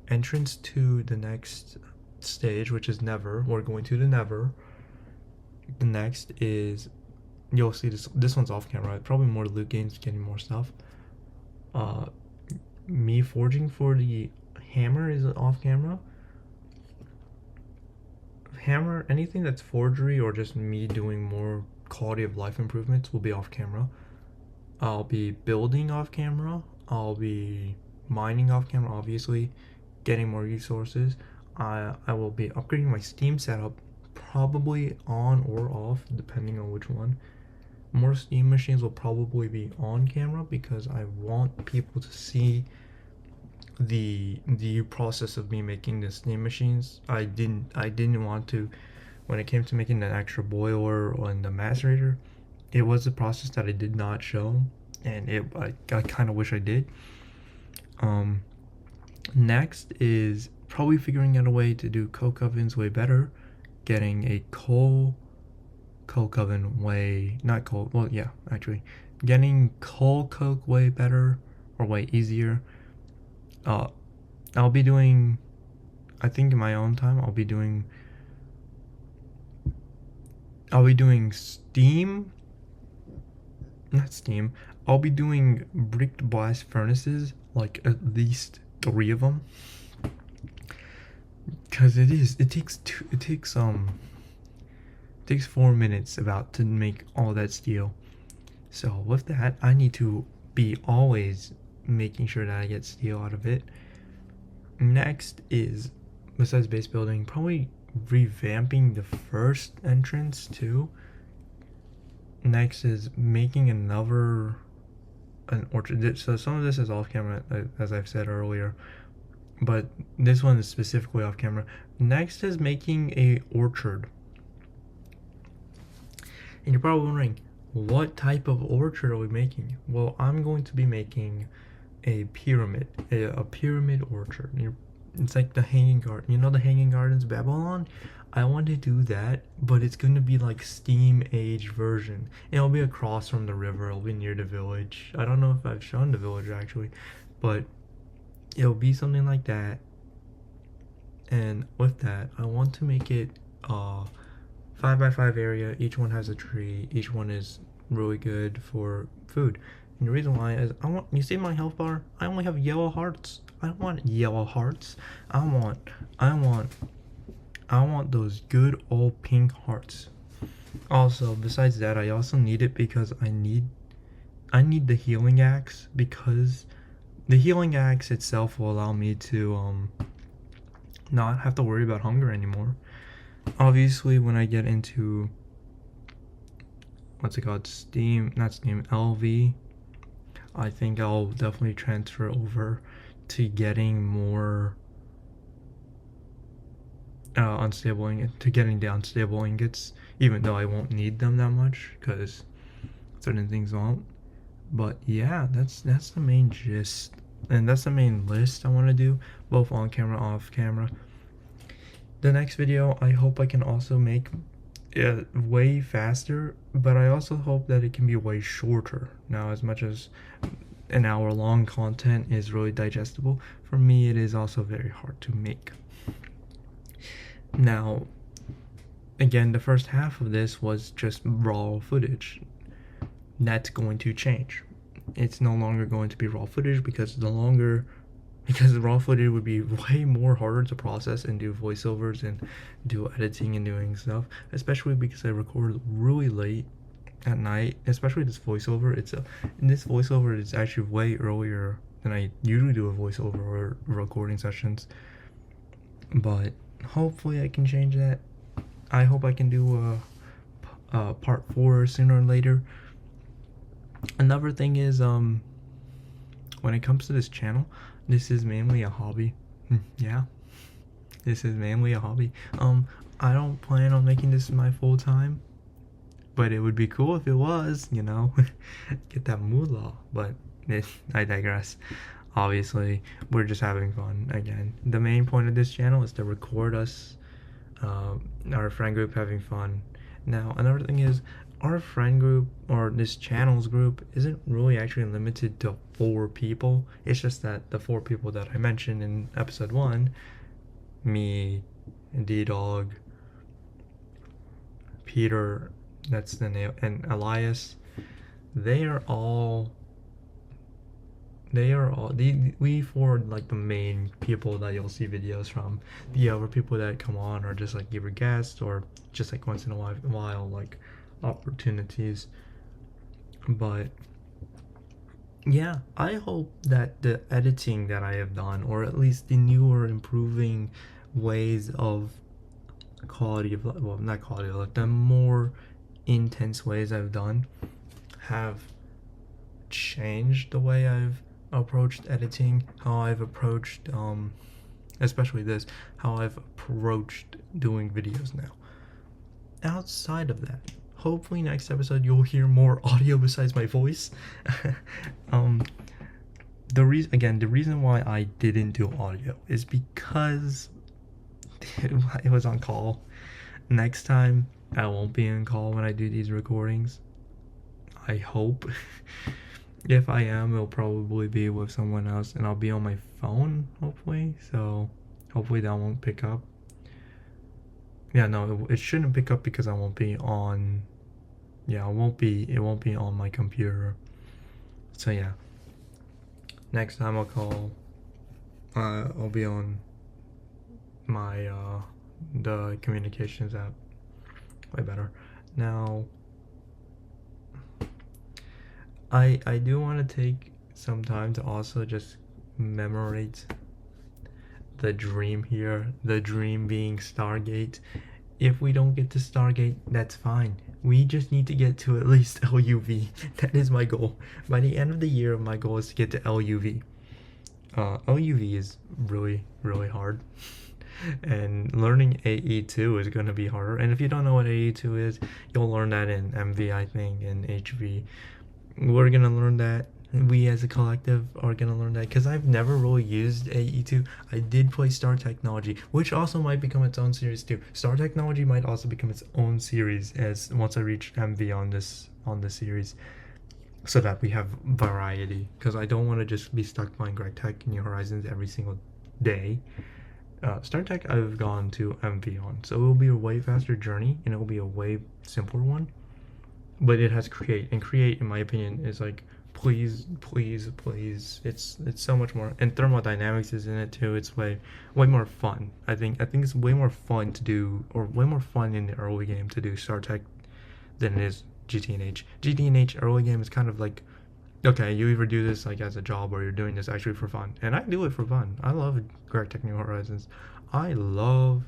entrance to the next stage, which is Nether. We're going to the Nether. The next is, you'll see this one's off camera, probably more loot games, getting more stuff. Me forging for the hammer is off camera. Hammer, anything that's forgery or just me doing more quality of life improvements will be off camera. I'll be building off camera. I'll be mining off camera, obviously, getting more resources. I will be upgrading my Steam setup, probably on or off, depending on which one. More Steam machines will probably be on camera because I want people to see the process of me making the Steam machines. I didn't want to, when it came to making the extra boiler and the macerator, it was a process that I did not show, and I kind of wish I did. Next is probably figuring out a way to do coke ovens way better, getting a coke oven way, not coal, well yeah, actually getting coal coke way better or way easier. I'll be doing, I think in my own time, I'll be doing steam, not steam, I'll be doing bricked blast furnaces, like at least 3 of them, because it takes 4 minutes about to make all that steel. So with that, I need to be always making sure that I get steel out of it. Next is, besides base building, probably revamping the first entrance too. Next is making an orchard. So some of this is off camera, as I've said earlier, but this one is specifically off camera. Next is making a orchard. And you're probably wondering, what type of orchard are we making? Well, I'm going to be making a pyramid orchard. It's like the hanging garden. You know the hanging gardens Babylon? I want to do that, but it's going to be like Steam Age version. It'll be across from the river. It'll be near the village. I don't know if I've shown the village actually, but it'll be something like that. And with that, I want to make it 5x5 area. Each one has a tree. Each one is really good for food. And the reason why is you see my health bar? I only have yellow hearts. I don't want yellow hearts. I want those good old pink hearts. Also, besides that, I also need it because I need the healing axe, because the healing axe itself will allow me to not have to worry about hunger anymore. Obviously, when I get into what's it called, not Steam, LV, I think I'll definitely transfer over to getting more to getting the unstable ingots, even though I won't need them that much because certain things won't. But yeah, that's the main gist, and that's the main list I want to do, both on camera, off camera. The next video, I hope I can also make it way faster, but I also hope that it can be way shorter. Now, as much as an hour long content is really digestible, for me it is also very hard to make. Now, again, the first half of this was just raw footage. That's going to change. It's no longer going to be raw footage because the raw footage would be way more harder to process and do voiceovers and do editing and doing stuff, especially because I record really late at night, especially this voiceover. In this voiceover, it's actually way earlier than I usually do a voiceover or recording sessions, but hopefully I can change that. I hope I can do a part 4 sooner or later. Another thing is, when it comes to this channel, this is mainly a hobby. Yeah, this is mainly a hobby. I don't plan on making this my full time, but it would be cool if it was, you know, get that moolah. But I digress. Obviously, we're just having fun. Again, the main point of this channel is to record us, our friend group having fun. Now, another thing is, our friend group, or this channel's group, isn't really actually limited to 4 people. It's just that the 4 people that I mentioned in episode 1, me, D-Dog, Peter, that's the name, and Elias, we 4 like the main people that you'll see videos from. The other people that come on are just like either guests or just like once in a while like opportunities. But yeah, I hope that the editing that I have done, or at least the newer improving ways of quality of, well, not quality of life, the more intense ways I've done, have changed the way I've approached editing, how I've approached especially this, how I've approached doing videos now. Outside of that, hopefully next episode you'll hear more audio besides my voice. The reason why I didn't do audio is because it was on call. Next time I won't be on call when I do these recordings, I hope. If I am, it'll probably be with someone else, and I'll be on my phone, hopefully, so hopefully that won't pick up. Yeah, no, it shouldn't pick up because I won't be on, yeah, it won't be on my computer. So yeah, next time I'll call, I'll be on my, the communications app. Way better. Now, I do want to take some time to also just commemorate the dream here, the dream being Stargate. If we don't get to Stargate, that's fine. We just need to get to at least LUV. That is my goal. By the end of the year, my goal is to get to LUV. LUV is really, really hard. And learning AE2 is going to be harder. And if you don't know what AE2 is, you'll learn that in MV, I think, and HV. We're going to learn that. We as a collective are going to learn that, because I've never really used AE2. I did play Star Technology, which also might become its own series too. Star Technology might also become its own series as once I reach MV on this series, so that we have variety, because I don't want to just be stuck playing Greg Tech New Horizons every single day. Star Tech I've gone to MV on, so it will be a way faster journey and it will be a way simpler one. But it has Create, and Create, in my opinion, is like, please, it's so much more, and thermodynamics is in it too. It's way more fun. I think it's way more fun to do, or way more fun in the early game to do Star Tech than it is GTNH. GTNH early game is kind of like, okay, you either do this like as a job or you're doing this actually for fun, and I do it for fun. I love GTNH New Horizons. I love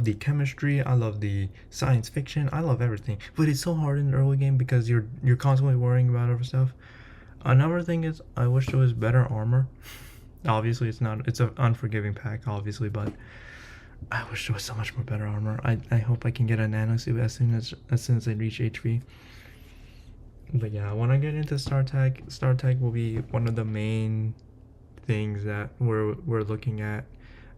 the chemistry. I love the science fiction. I love everything, but it's so hard in the early game because you're constantly worrying about other stuff. Another thing is I wish there was better armor. Obviously, it's not. It's an unforgiving pack, obviously, but I wish there was so much more better armor. I hope I can get a nano suit as soon as I reach HP. But yeah, when I get into StarTech will be one of the main things that we're looking at.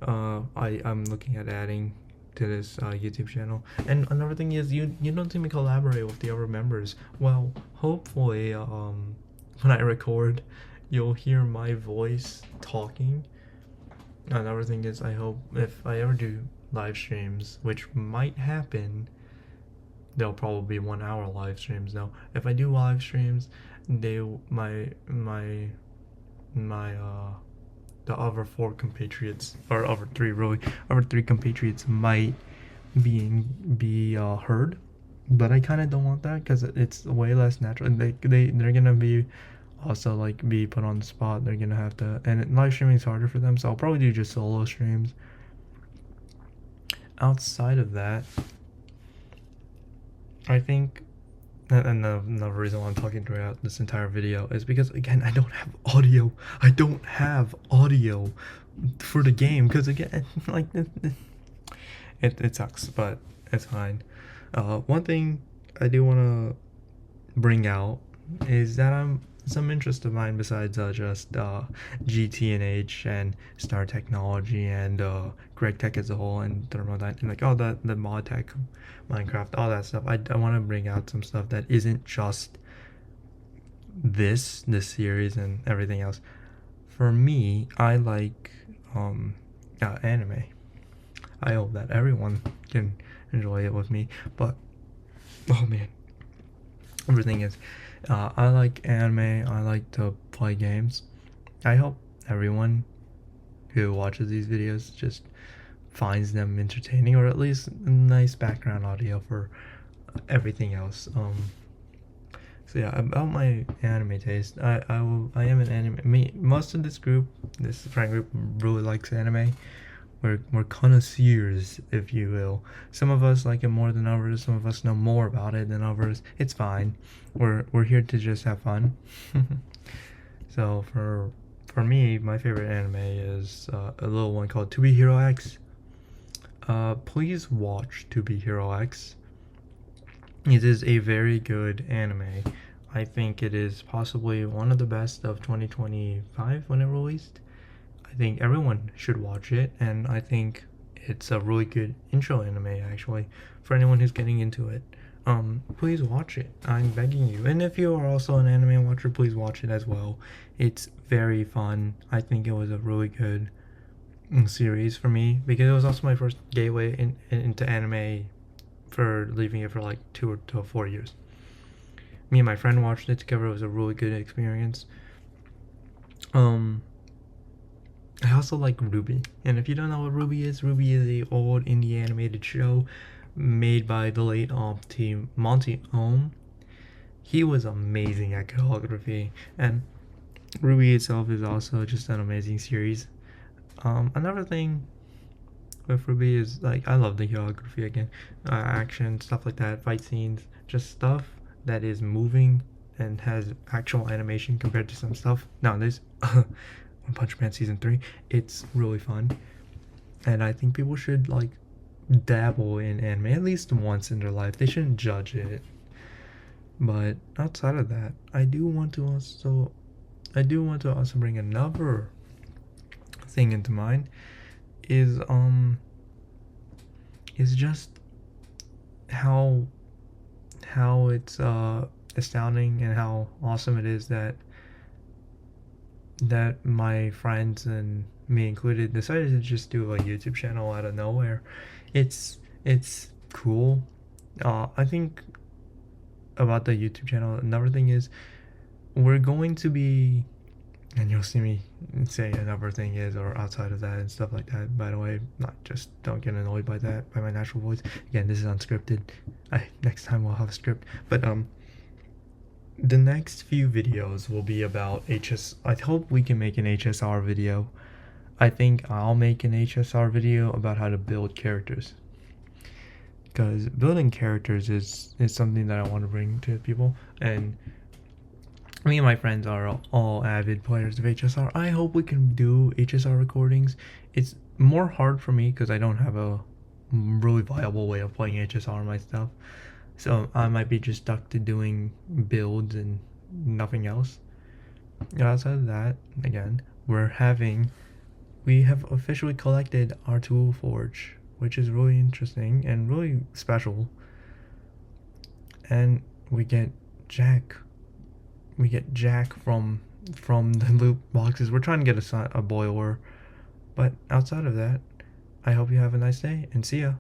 I'm looking at adding to this YouTube channel. And another thing is you don't seem to collaborate with the other members. Well, hopefully when I record, you'll hear my voice talking. Another thing is I hope if I ever do live streams, which might happen, they'll probably be 1 hour live streams though. If I do live streams, the other 4 compatriots, or other 3 really, other 3 compatriots might be heard, but I kind of don't want that because it's way less natural. And they're gonna be also like be put on the spot. They're gonna have to, and live streaming is harder for them, so I'll probably do just solo streams. Outside of that, I think, and another reason why I'm talking throughout this entire video is because, again, I don't have audio. I don't have audio for the game because, again, like it sucks, but it's fine. One thing I do want to bring out is that some interest of mine besides just GTNH and Star Technology and GregTech as a whole and Thermodynamic and like all the mod tech, Minecraft, all that stuff. I want to bring out some stuff that isn't just this series and everything else. For me, I like anime. I hope that everyone can enjoy it with me, but oh man, everything is I like anime. I like to play games. I hope everyone who watches these videos just finds them entertaining, or at least nice background audio for everything else. So yeah, about my anime taste, I am an anime. Most of this friend group really likes anime. We're connoisseurs, if you will. Some of us like it more than others. Some of us know more about it than others. It's fine. We're here to just have fun. So for me, my favorite anime is a little one called To Be Hero X. Please watch To Be Hero X. It is a very good anime. I think it is possibly one of the best of 2025 when it released. I think everyone should watch it, and I think it's a really good intro anime actually for anyone who's getting into it. Please watch it. I'm begging you. And if you are also an anime watcher, please watch it as well. It's very fun. I think it was a really good series for me because it was also my first gateway into anime for leaving it for like 2 to 4 years. Me and my friend watched it together. It was a really good experience. I also like Ruby, and if you don't know what Ruby is the old indie animated show made by the late Monty Ohm. He was amazing at calligraphy, and Ruby itself is also just an amazing series. Another thing with Ruby is like I love the calligraphy again, action, stuff like that, fight scenes, just stuff that is moving and has actual animation compared to some stuff nowadays. One Punch Man Season 3, it's really fun, and I think people should like dabble in anime at least once in their life. They shouldn't judge it. But outside of that, I do want to also bring another thing into mind is just how it's astounding and how awesome it is that my friends and me included decided to just do a YouTube channel out of nowhere. It's cool. I think about the YouTube channel, another thing is we're going to be and you'll see me say another thing is or outside of that and stuff like that. By the way, not just don't get annoyed by that, by my natural voice. Again, this is unscripted. Next time we'll have a script. But the next few videos will be about I hope we can make an HSR video. I think I'll make an HSR video about how to build characters, because building characters is something that I want to bring to people, and me and my friends are all avid players of HSR. I hope we can do HSR recordings. It's more hard for me because I don't have a really viable way of playing HSR myself, so I might be just stuck to doing builds and nothing else. Outside of that, again, we have officially collected our tool forge, which is really interesting and really special. And we get Jack from the loot boxes. We're trying to get a boiler, but outside of that, I hope you have a nice day and see ya.